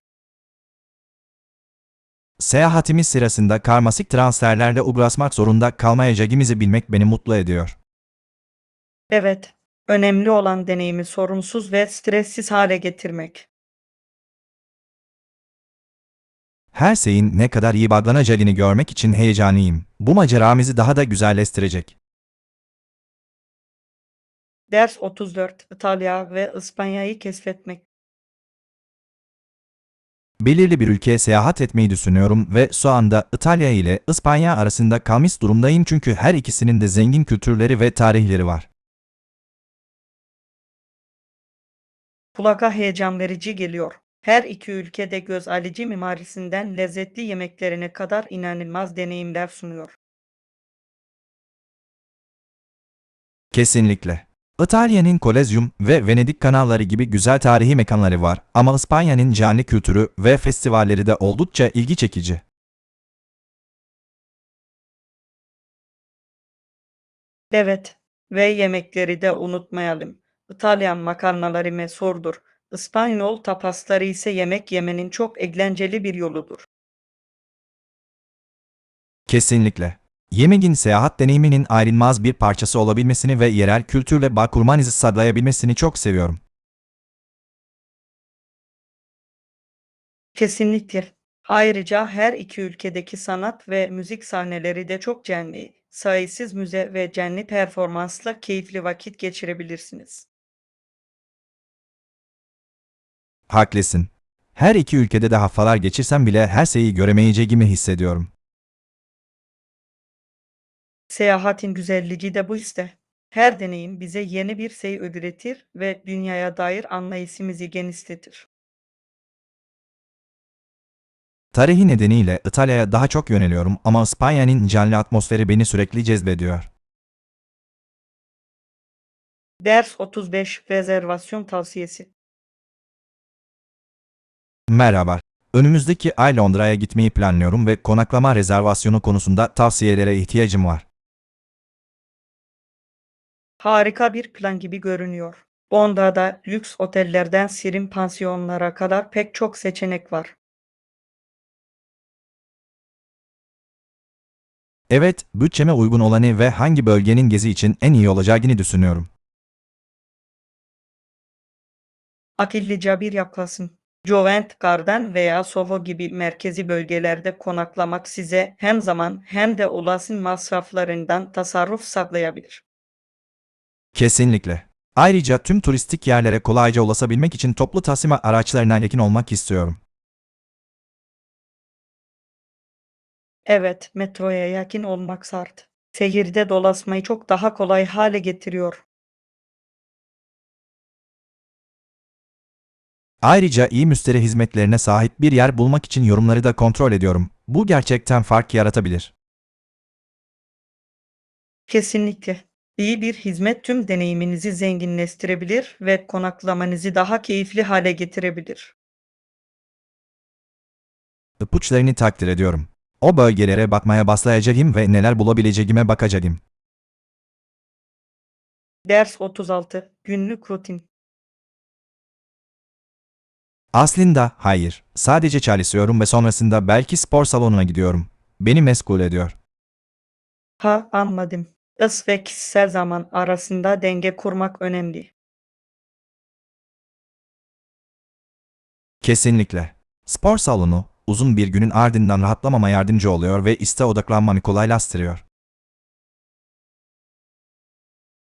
Seyahatimiz sırasında karmaşık transferlerle uğraşmak zorunda kalmayacağımızı bilmek beni mutlu ediyor. Evet, önemli olan deneyimi sorunsuz ve stressiz hale getirmek. Her şeyin ne kadar iyi bağlanacağını görmek için heyecanlıyım. Bu maceramızı daha da güzelleştirecek. Ders 34: İtalya ve İspanya'yı keşfetmek. Belirli bir ülkeye seyahat etmeyi düşünüyorum ve şu anda İtalya ile İspanya arasında kalmış durumdayım çünkü her ikisinin de zengin kültürleri ve tarihleri var. Kulağa heyecan verici geliyor. Her iki ülkede göz alıcı mimarisinden lezzetli yemeklerine kadar inanılmaz deneyimler sunuyor. Kesinlikle. İtalya'nın Kolezyum ve Venedik kanalları gibi güzel tarihi mekanları var ama İspanya'nın canlı kültürü ve festivalleri de oldukça ilgi çekici. Evet, ve yemekleri de unutmayalım. İtalyan makarnaları meşhurdur. İspanyol tapasları ise yemek yemenin çok eğlenceli bir yoludur. Kesinlikle. Yemeğin seyahat deneyiminin ayrılmaz bir parçası olabilmesini ve yerel kültürle bağ kurmanızı sağlayabilmesini çok seviyorum. Kesinlikle. Ayrıca her iki ülkedeki sanat ve müzik sahneleri de çok canlı. Sayısız müze ve canlı performansla keyifli vakit geçirebilirsiniz. Haklısın. Her iki ülkede de haftalar geçirsem bile her şeyi göremeyeceğimi hissediyorum. Seyahatin güzelliği de bu işte. Her deneyim bize yeni bir şey öğretir ve dünyaya dair anlayışımızı genişletir. Tarihi nedeniyle İtalya'ya daha çok yöneliyorum ama İspanya'nın canlı atmosferi beni sürekli cezbediyor. Ders 35: Rezervasyon tavsiyesi. Merhaba. Önümüzdeki ay Londra'ya gitmeyi planlıyorum ve konaklama rezervasyonu konusunda tavsiyelere ihtiyacım var. Harika bir plan gibi görünüyor. Londra'da lüks otellerden şirin pansiyonlara kadar pek çok seçenek var. Evet, bütçeme uygun olanı ve hangi bölgenin gezi için en iyi olacağını düşünüyorum. Akıllıca bir yaklaşım. Covent Garden veya Soho gibi merkezi bölgelerde konaklamak size hem zaman hem de ulaşım masraflarından tasarruf sağlayabilir. Kesinlikle. Ayrıca tüm turistik yerlere kolayca ulaşabilmek için toplu taşıma araçlarına yakın olmak istiyorum. Evet, metroya yakın olmak şart. Şehirde dolaşmayı çok daha kolay hale getiriyor. Ayrıca iyi müşteri hizmetlerine sahip bir yer bulmak için yorumları da kontrol ediyorum. Bu gerçekten fark yaratabilir. Kesinlikle. İyi bir hizmet tüm deneyiminizi zenginleştirebilir ve konaklamanızı daha keyifli hale getirebilir. İpuçlarını takdir ediyorum. O bölgelere bakmaya başlayacağım ve neler bulabileceğime bakacağım. Ders 36: Günlük rutin. Aslında hayır. Sadece çalışıyorum ve sonrasında belki spor salonuna gidiyorum. Beni meşgul ediyor. Ha, anladım. İş ve kişisel zaman arasında denge kurmak önemli. Kesinlikle. Spor salonu, uzun bir günün ardından rahatlamama yardımcı oluyor ve iste odaklanmamı kolaylaştırıyor.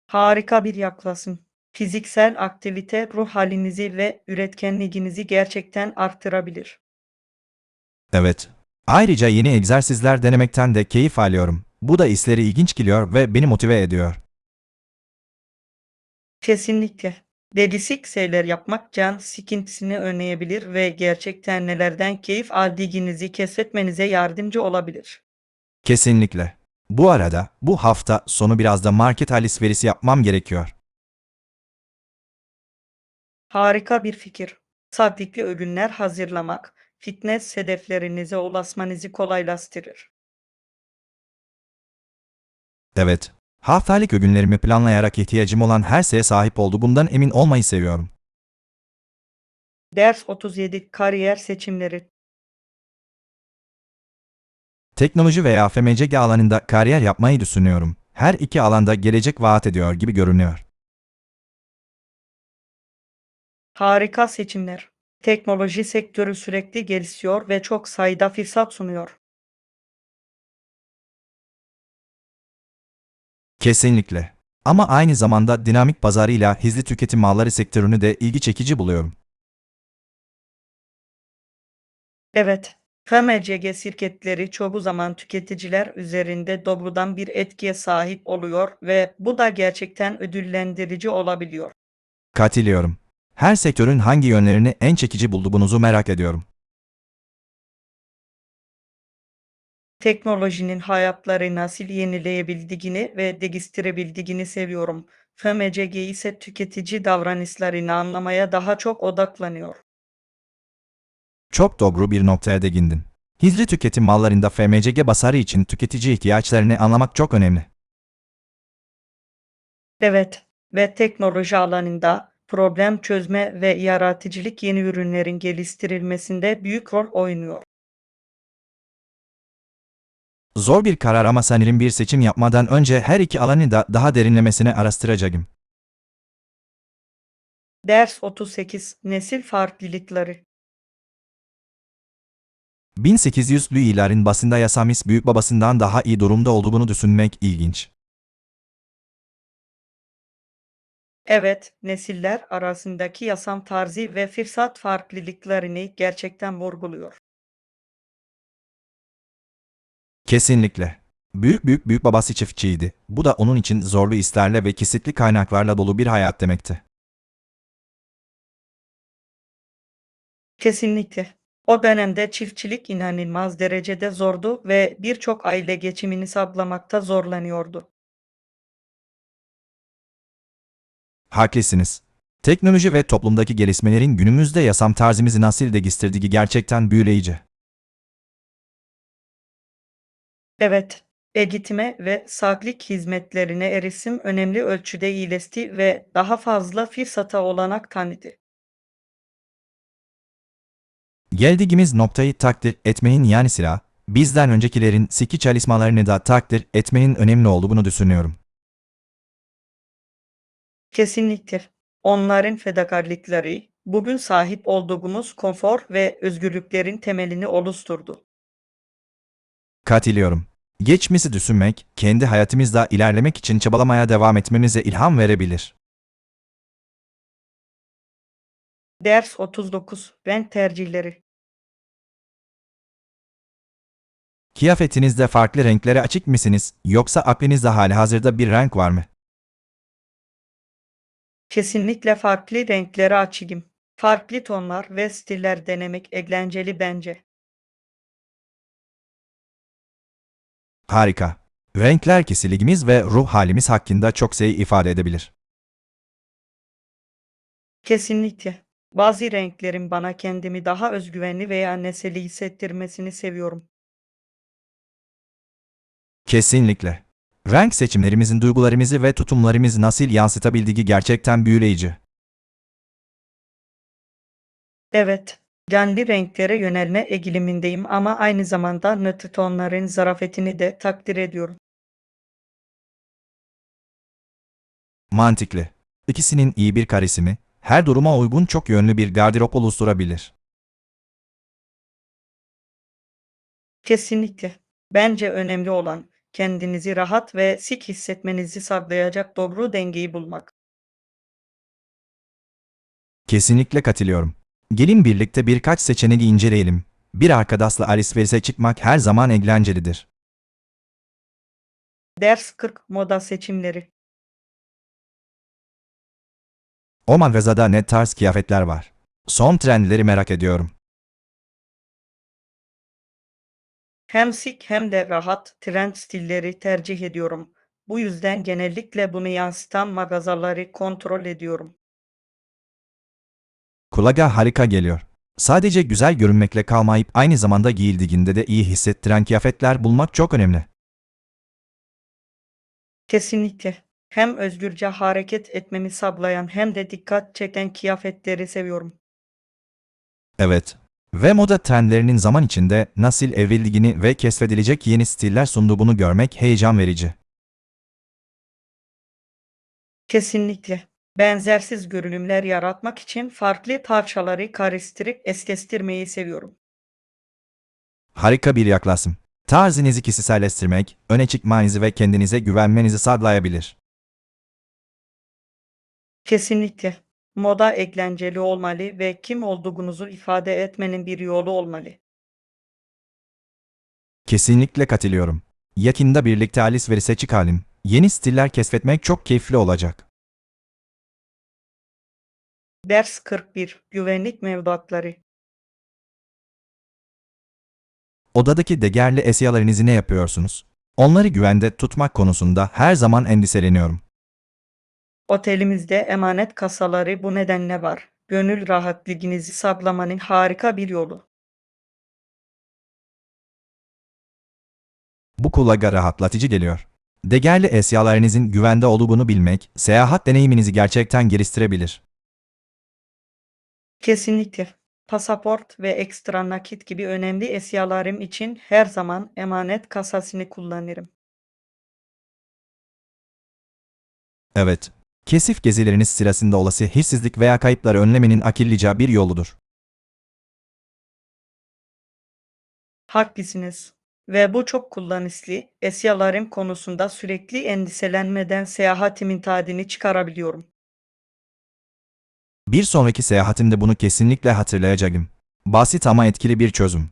Harika bir yaklaşım. Fiziksel aktivite ruh halinizi ve üretkenliğinizi gerçekten arttırabilir. Evet. Ayrıca yeni egzersizler denemekten de keyif alıyorum. Bu da işleri ilginç geliyor ve beni motive ediyor. Kesinlikle. Dedisik şeyler yapmak can sıkıntısını önleyebilir ve gerçekten nelerden keyif aldığınızı keşfetmenize yardımcı olabilir. Kesinlikle. Bu arada bu hafta sonu biraz da market alışverişi yapmam gerekiyor. Harika bir fikir. Sağlıklı ürünler hazırlamak, fitness hedeflerinize ulaşmanızı kolaylaştırır. Evet. Haftalık öğünlerimi planlayarak ihtiyacım olan her şeye sahip olduğumdan emin olmayı seviyorum. Ders 37 Kariyer seçimleri. Teknoloji veya FMCG alanında kariyer yapmayı düşünüyorum. Her iki alanda gelecek vaat ediyor gibi görünüyor. Harika seçimler. Teknoloji sektörü sürekli gelişiyor ve çok sayıda fırsat sunuyor. Kesinlikle. Ama aynı zamanda dinamik pazarıyla hızlı tüketim malları sektörünü de ilgi çekici buluyorum. Evet, FMCG şirketleri çoğu zaman tüketiciler üzerinde doğrudan bir etkiye sahip oluyor ve bu da gerçekten ödüllendirici olabiliyor. Katılıyorum. Her sektörün hangi yönlerini en çekici bulduğunuzu merak ediyorum. Teknolojinin hayatları nasıl yenileyebildiğini ve değiştirebildiğini seviyorum. FMCG ise tüketici davranışlarını anlamaya daha çok odaklanıyor. Çok doğru bir noktaya değindin. Hızlı tüketim mallarında FMCG basarı için tüketici ihtiyaçlarını anlamak çok önemli. Evet, ve teknoloji alanında problem çözme ve yaratıcılık yeni ürünlerin geliştirilmesinde büyük rol oynuyor. Zor bir karar ama sanırım bir seçim yapmadan önce her iki alanı da daha derinlemesine araştıracağım. Ders 38 Nesil farklılıkları. 1800'lü yılların basında yaşamış büyük babasından daha iyi durumda olduğunu düşünmek ilginç. Evet, nesiller arasındaki yaşam tarzı ve fırsat farklılıklarını gerçekten vurguluyor. Kesinlikle. Büyük babası çiftçiydi. Bu da onun için zorlu işlerle ve kısıtlı kaynaklarla dolu bir hayat demekti. Kesinlikle. O dönemde çiftçilik inanılmaz derecede zordu ve birçok aile geçimini sağlamakta zorlanıyordu. Haklısınız. Teknoloji ve toplumdaki gelişmelerin günümüzde yaşam tarzımızı nasıl değiştirdiği gerçekten büyüleyici. Evet, eğitime ve sağlık hizmetlerine erişim önemli ölçüde iyileşti ve daha fazla fırsata olanak tanıdı. Geldiğimiz noktayı takdir etmenin yanı sıra, bizden öncekilerin siki çalışmalarını da takdir etmenin önemli olduğunu düşünüyorum. Kesinlikle. Onların fedakarlıkları bugün sahip olduğumuz konfor ve özgürlüklerin temelini oluşturdu. Katılıyorum. Geçmişi düşünmek, kendi hayatımızda ilerlemek için çabalamaya devam etmemize ilham verebilir. Ders 39 Renk tercihleri. Kıyafetinizde farklı renklere açık mısınız, yoksa aklınızda halihazırda bir renk var mı? Kesinlikle farklı renklere açığım. Farklı tonlar ve stiller denemek eğlenceli bence. Harika. Renkler kişiliğimiz ve ruh halimiz hakkında çok şey ifade edebilir. Kesinlikle. Bazı renklerin bana kendimi daha özgüvenli veya neşeli hissettirmesini seviyorum. Kesinlikle. Renk seçimlerimizin duygularımızı ve tutumlarımızı nasıl yansıtabildiği gerçekten büyüleyici. Evet, canlı renklere yönelme eğilimindeyim ama aynı zamanda nötr tonların zarafetini de takdir ediyorum. Mantıklı. İkisinin iyi bir karışımı, her duruma uygun çok yönlü bir gardırop oluşturabilir. Kesinlikle. Bence önemli olan kendinizi rahat ve şık hissetmenizi sağlayacak doğru dengeyi bulmak. Kesinlikle katılıyorum. Gelin birlikte birkaç seçeneği inceleyelim. Bir arkadaşla alışverişe çıkmak her zaman eğlencelidir. Ders 40 Moda seçimleri. O mağazada ne tarz kıyafetler var? Son trendleri merak ediyorum. Hem şık hem de rahat trend stilleri tercih ediyorum. Bu yüzden genellikle bunu yansıtan mağazaları kontrol ediyorum. Kulağa harika geliyor. Sadece güzel görünmekle kalmayıp aynı zamanda giyildiğinde de iyi hissettiren kıyafetler bulmak çok önemli. Kesinlikle. Hem özgürce hareket etmemi sağlayan hem de dikkat çeken kıyafetleri seviyorum. Evet. Ve moda trendlerinin zaman içinde nasıl evrildiğini ve keşfedilecek yeni stiller sunduğunu görmek heyecan verici. Kesinlikle. Benzersiz görünümler yaratmak için farklı parçaları karıştırıp eşleştirmeyi seviyorum. Harika bir yaklaşım. Tarzınızı kişiselleştirmek, öne çıkmanızı ve kendinize güvenmenizi sağlayabilir. Kesinlikle. Moda eğlenceli olmalı ve kim olduğunuzu ifade etmenin bir yolu olmalı. Kesinlikle katılıyorum. Yakında birlikte alışverişe çıkalım. Yeni stiller keşfetmek çok keyifli olacak. Ders 41. Güvenlik mevduatları. Odadaki değerli eşyalarınızı ne yapıyorsunuz? Onları güvende tutmak konusunda her zaman endişeleniyorum. Otelimizde emanet kasaları bu nedenle var. Gönül rahatlığınızı sağlamanın harika bir yolu. Bu kulağa rahatlatıcı geliyor. Değerli eşyalarınızın güvende olduğunu bilmek, seyahat deneyiminizi gerçekten geliştirebilir. Kesinlikle. Pasaport ve ekstra nakit gibi önemli eşyalarım için her zaman emanet kasasını kullanırım. Evet. Kesif gezileriniz sırasında olası hırsızlık veya kayıpları önlemenin akıllıca bir yoludur. Haklısınız. Ve bu çok kullanışlı. Eşyalarım konusunda sürekli endişelenmeden seyahatimin tadını çıkarabiliyorum. Bir sonraki seyahatimde bunu kesinlikle hatırlayacağım. Basit ama etkili bir çözüm.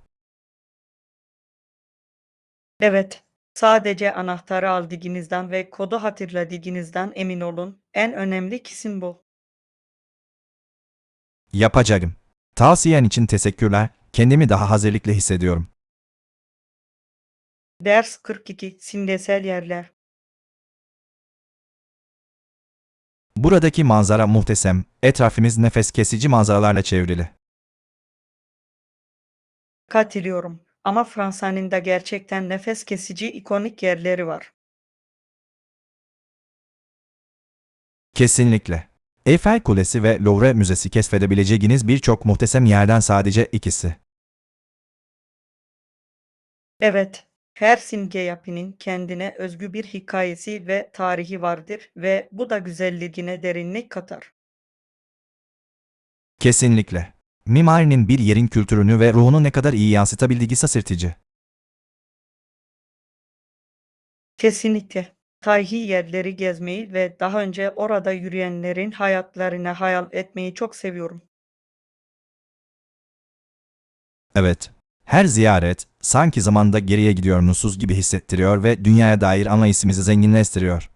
Evet, sadece anahtarı aldığınızdan ve kodu hatırladığınızdan emin olun. En önemli kısım bu. Yapacağım. Tavsiyen için teşekkürler. Kendimi daha hazırlıklı hissediyorum. Ders 42. Simgesel yerler. Buradaki manzara muhteşem. Etrafımız nefes kesici manzaralarla çevrili. Katılıyorum. Ama Fransa'nın da gerçekten nefes kesici ikonik yerleri var. Kesinlikle. Eiffel Kulesi ve Louvre Müzesi keşfedebileceğiniz birçok muhteşem yerden sadece ikisi. Evet, her simge yapının kendine özgü bir hikayesi ve tarihi vardır ve bu da güzelliğine derinlik katar. Kesinlikle. Mimarinin bir yerin kültürünü ve ruhunu ne kadar iyi yansıtabildiği şaşırtıcı. Kesinlikle. Tarihi yerleri gezmeyi ve daha önce orada yürüyenlerin hayatlarını hayal etmeyi çok seviyorum. Evet. Her ziyaret, sanki zamanda geriye gidiyormuşuz gibi hissettiriyor ve dünyaya dair anlayışımızı zenginleştiriyor.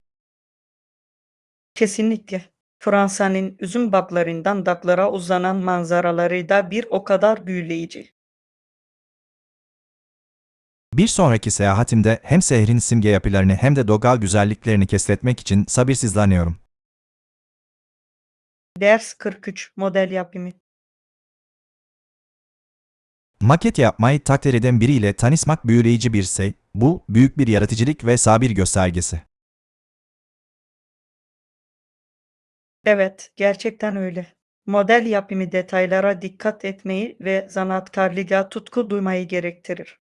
Kesinlikle. Fransa'nın üzüm bağlarından dağlara uzanan manzaraları da bir o kadar büyüleyici. Bir sonraki seyahatimde hem şehrin simge yapılarını hem de doğal güzelliklerini keşfetmek için sabırsızlanıyorum. Ders 43. Model yapımı. Maket yapmayı takdir eden biriyle tanışmak büyüleyici bir şey. Bu, büyük bir yaratıcılık ve sabır göstergesi. Evet, gerçekten öyle. Model yapımı detaylara dikkat etmeyi ve sanatkarlığa tutku duymayı gerektirir.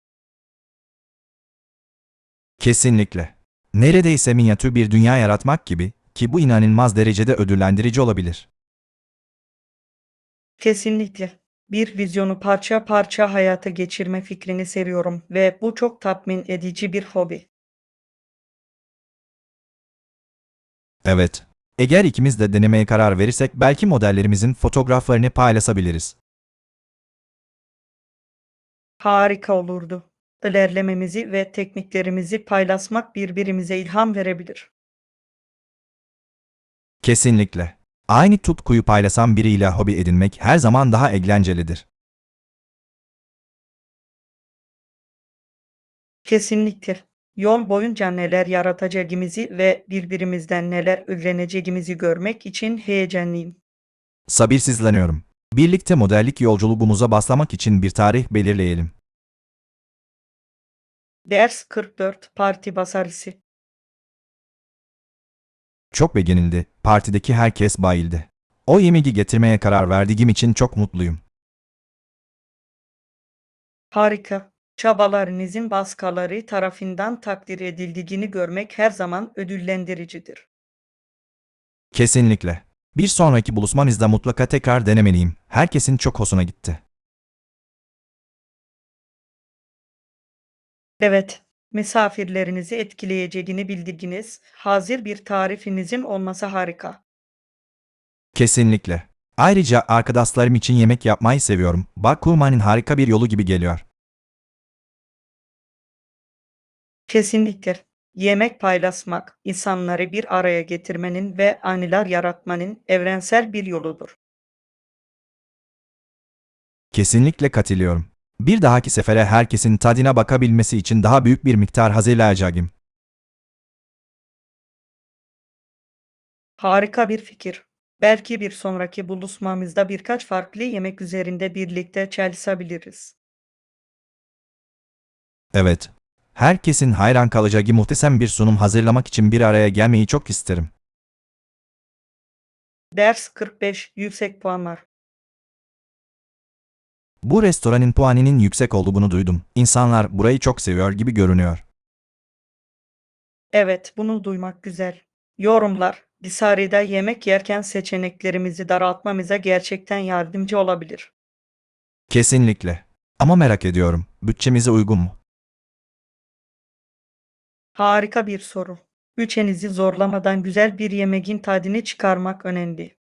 Kesinlikle. Neredeyse minyatür bir dünya yaratmak gibi ki bu inanılmaz derecede ödüllendirici olabilir. Kesinlikle. Bir vizyonu parça parça hayata geçirme fikrini seviyorum ve bu çok tatmin edici bir hobi. Evet. Eğer ikimiz de denemeye karar verirsek belki modellerimizin fotoğraflarını paylaşabiliriz. Harika olurdu. İlerlememizi ve tekniklerimizi paylaşmak birbirimize ilham verebilir. Kesinlikle. Aynı tutkuyu paylaşan biriyle hobi edinmek her zaman daha eğlencelidir. Kesinlikle. Yol boyunca neler yaratacağımızı ve birbirimizden neler öğreneceğimizi görmek için heyecanlıyım. Sabırsızlanıyorum. Birlikte modellik yolculuğumuza başlamak için bir tarih belirleyelim. Ders 44 Parti Başarısı. Çok beğenildi. Partideki herkes bayıldı. O yemeği getirmeye karar verdiğim için çok mutluyum. Harika. Çabalarınızın başkaları tarafından takdir edildiğini görmek her zaman ödüllendiricidir. Kesinlikle. Bir sonraki buluşmamızda mutlaka tekrar denemeliyim. Herkesin çok hoşuna gitti. Evet, misafirlerinizi etkileyeceğini bildiğiniz hazır bir tarifinizin olması harika. Kesinlikle. Ayrıca arkadaşlarım için yemek yapmayı seviyorum. Bak kurmanın harika bir yolu gibi geliyor. Kesinlikle. Yemek paylaşmak, insanları bir araya getirmenin ve anılar yaratmanın evrensel bir yoludur. Kesinlikle katılıyorum. Bir dahaki sefere herkesin tadına bakabilmesi için daha büyük bir miktar hazırlayacağım. Harika bir fikir. Belki bir sonraki buluşmamızda birkaç farklı yemek üzerinde birlikte çalışabiliriz. Evet. Herkesin hayran kalacağı muhteşem bir sunum hazırlamak için bir araya gelmeyi çok isterim. Ders 45 yüksek puanlar. Bu restoranın puanının yüksek olduğunu duydum. İnsanlar burayı çok seviyor gibi görünüyor. Evet, bunu duymak güzel. Yorumlar, dışarıda yemek yerken seçeneklerimizi daraltmamıza gerçekten yardımcı olabilir. Kesinlikle. Ama merak ediyorum, bütçemize uygun mu? Harika bir soru. Bütçenizi zorlamadan güzel bir yemeğin tadını çıkarmak önemli.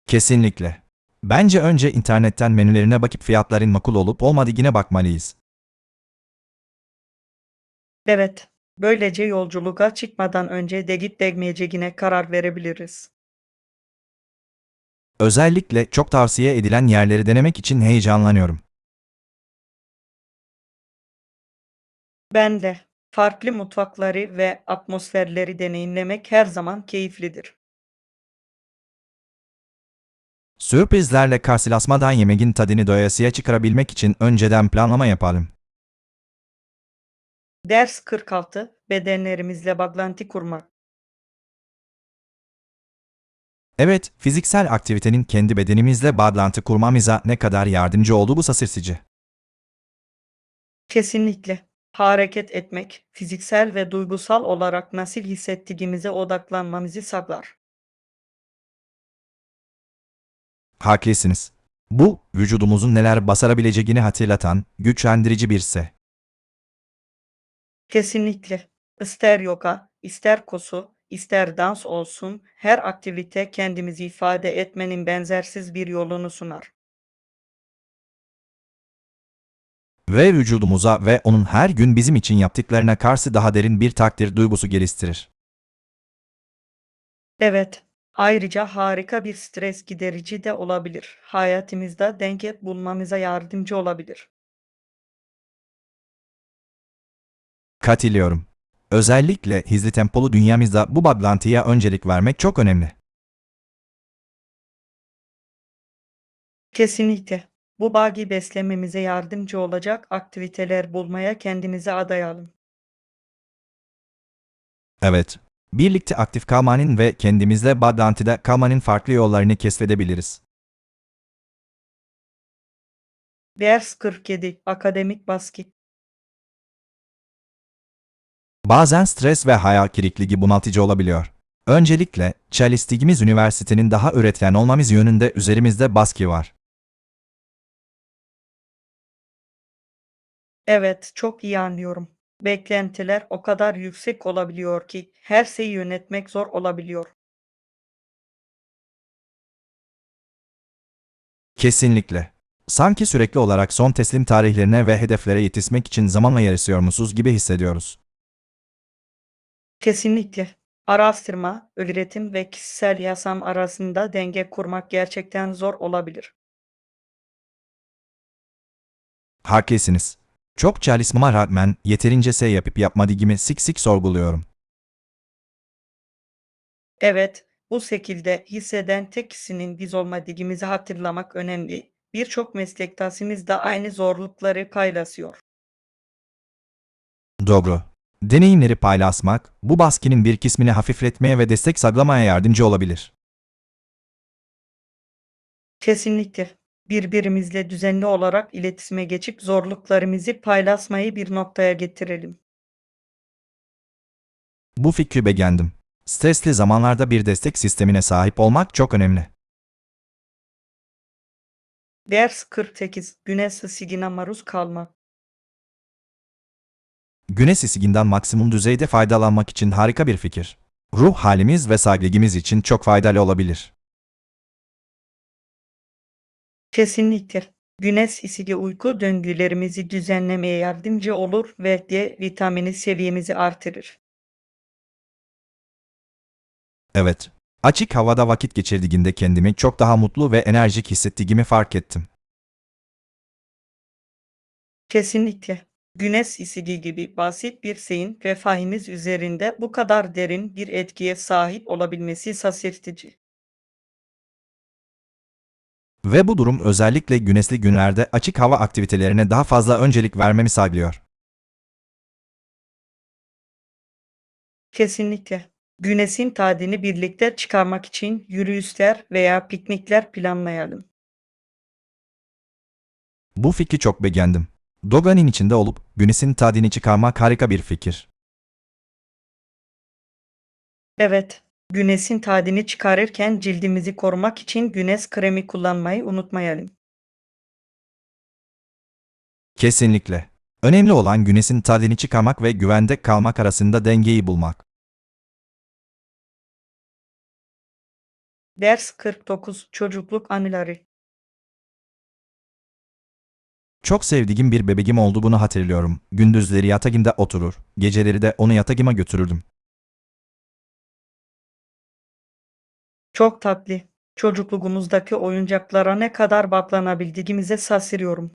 Kesinlikle. Bence önce internetten menülerine bakıp fiyatların makul olup olmadığına bakmalıyız. Evet, böylece yolculuğa çıkmadan önce gidip değmeyeceğine karar verebiliriz. Özellikle çok tavsiye edilen yerleri denemek için heyecanlanıyorum. Ben de farklı mutfakları ve atmosferleri deneyimlemek her zaman keyiflidir. Sürprizlerle karşılaşmadan yemeğin tadını doyasıya çıkarabilmek için önceden planlama yapalım. Ders 46 bedenlerimizle bağlantı kurmak. Evet, fiziksel aktivitenin kendi bedenimizle bağlantı kurmamıza ne kadar yardımcı olduğu bu şaşırtıcı. Kesinlikle. Hareket etmek, fiziksel ve duygusal olarak nasıl hissettiğimize odaklanmamızı sağlar. Haklısınız. Bu, vücudumuzun neler başarabileceğini hatırlatan, güçlendirici bir şey. Kesinlikle. İster yoga, ister koşu, ister dans olsun, her aktivite kendimizi ifade etmenin benzersiz bir yolunu sunar. Ve vücudumuza ve onun her gün bizim için yaptıklarına karşı daha derin bir takdir duygusu geliştirir. Evet, ayrıca harika bir stres giderici de olabilir. Hayatımızda denge bulmamıza yardımcı olabilir. Katılıyorum. Özellikle hızlı tempolu dünyamızda bu bağlantıya öncelik vermek çok önemli. Kesinlikle. Bu bağı beslememize yardımcı olacak aktiviteler bulmaya kendimizi adayalım. Evet. Birlikte aktif kalmanın ve kendimizle bağlantıda kalmanın farklı yollarını keşfedebiliriz. Ders 47 Akademik baskı. Bazen stres ve hayal kırıklığı bunaltıcı olabiliyor. Öncelikle, çalıştığımız üniversitenin daha üretken olmamız yönünde üzerimizde baskı var. Evet, çok iyi anlıyorum. Beklentiler o kadar yüksek olabiliyor ki her şeyi yönetmek zor olabiliyor. Kesinlikle. Sanki sürekli olarak son teslim tarihlerine ve hedeflere yetişmek için zamanla yarışıyormuşuz gibi hissediyoruz. Kesinlikle. Araştırma, öğretim ve kişisel yaşam arasında denge kurmak gerçekten zor olabilir. Haklısınız. Çok çalışmama rağmen yeterince şey yapıp yapmadığımı sık sık sorguluyorum. Evet, bu şekilde hisseden tek kişinin biz olmadığımızı hatırlamak önemli. Birçok meslektaşımız da aynı zorlukları paylaşıyor. Doğru. Deneyimleri paylaşmak, bu baskının bir kısmını hafifletmeye ve destek sağlamaya yardımcı olabilir. Kesinlikle. Birbirimizle düzenli olarak iletişime geçip zorluklarımızı paylaşmayı bir noktaya getirelim. Bu fikri beğendim. Stresli zamanlarda bir destek sistemine sahip olmak çok önemli. Ders 48. Güneş ışığına maruz kalma. Güneş ısığından maksimum düzeyde faydalanmak için harika bir fikir. Ruh halimiz ve sağlığımız için çok faydalı olabilir. Kesinlikle. Güneş ışığı uyku döngülerimizi düzenlemeye yardımcı olur ve D vitamini seviyemizi artırır. Evet. Açık havada vakit geçirdiğimde kendimi çok daha mutlu ve enerjik hissettiğimi fark ettim. Kesinlikle. Güneş ışığı gibi basit bir şeyin refahimiz üzerinde bu kadar derin bir etkiye sahip olabilmesi şaşırtıcı. Ve bu durum özellikle güneşli günlerde açık hava aktivitelerine daha fazla öncelik vermemi sağlıyor. Kesinlikle. Güneşin tadını birlikte çıkarmak için yürüyüşler veya piknikler planlayalım. Bu fikri çok beğendim. Doganın içinde olup güneşin tadını çıkarmak harika bir fikir. Evet, güneşin tadını çıkarırken cildimizi korumak için güneş kremi kullanmayı unutmayalım. Kesinlikle. Önemli olan güneşin tadını çıkarmak ve güvende kalmak arasında dengeyi bulmak. Ders 49. Çocukluk anıları. Çok sevdiğim bir bebeğim olduğunu hatırlıyorum. Gündüzleri yatağımda oturur, geceleri de onu yatağıma götürürdüm. Çok tatlı. Çocukluğumuzdaki oyuncaklara ne kadar bağlanabildiğimize şaşırıyorum.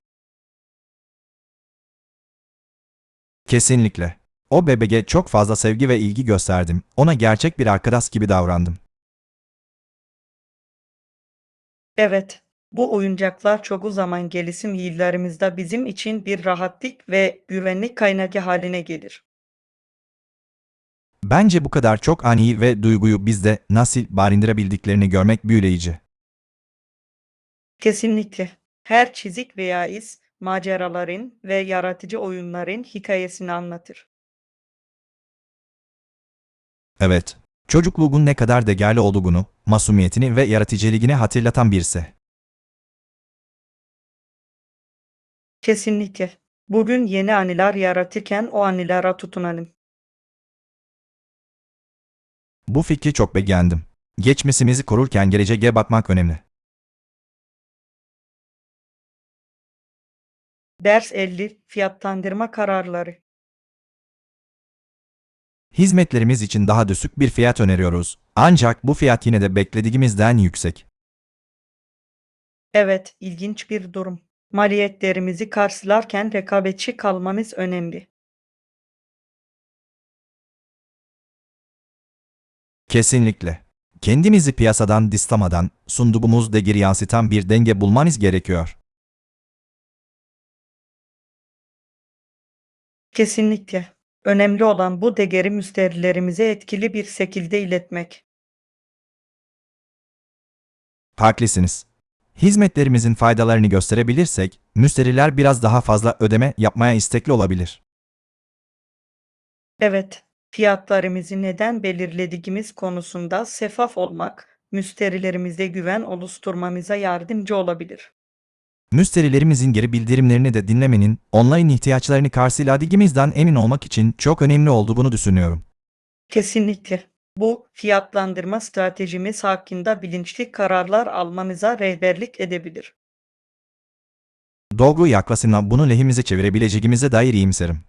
Kesinlikle. O bebeğe çok fazla sevgi ve ilgi gösterdim. Ona gerçek bir arkadaş gibi davrandım. Evet, bu oyuncaklar çoğu zaman gelişim yıllarımızda bizim için bir rahatlık ve güvenlik kaynağı haline gelir. Bence bu kadar çok ani ve duyguyu bizde nasıl barındırabildiklerini görmek büyüleyici. Kesinlikle. Her çizik veya iz maceraların ve yaratıcı oyunların hikayesini anlatır. Evet, çocukluğun ne kadar değerli olduğunu, masumiyetini ve yaratıcılığını hatırlatan birisi. Kesinlikle. Bugün yeni anılar yaratırken o anılara tutunalım. Bu fikri çok beğendim. Geçmişimizi korurken geleceğe bakmak önemli. Ders 50. Fiyatlandırma kararları. Hizmetlerimiz için daha düşük bir fiyat öneriyoruz. Ancak bu fiyat yine de beklediğimizden yüksek. Evet, ilginç bir durum. Maliyetlerimizi karşılarken rekabetçi kalmamız önemli. Kesinlikle. Kendimizi piyasadan dışlamadan, sunduğumuz değeri yansıtan bir denge bulmanız gerekiyor. Kesinlikle. Önemli olan bu değeri müşterilerimize etkili bir şekilde iletmek. Haklısınız. Hizmetlerimizin faydalarını gösterebilirsek, müşteriler biraz daha fazla ödeme yapmaya istekli olabilir. Evet, fiyatlarımızı neden belirlediğimiz konusunda şeffaf olmak, müşterilerimize güven oluşturmamıza yardımcı olabilir. Müşterilerimizin geri bildirimlerini de dinlemenin, online ihtiyaçlarını karşıladığımızdan emin olmak için çok önemli olduğunu düşünüyorum. Kesinlikle. Bu fiyatlandırma stratejimiz hakkında bilinçli kararlar almamıza rehberlik edebilir. Doğru yaklaşımla bunu lehimize çevirebileceğimize dair iyimserim.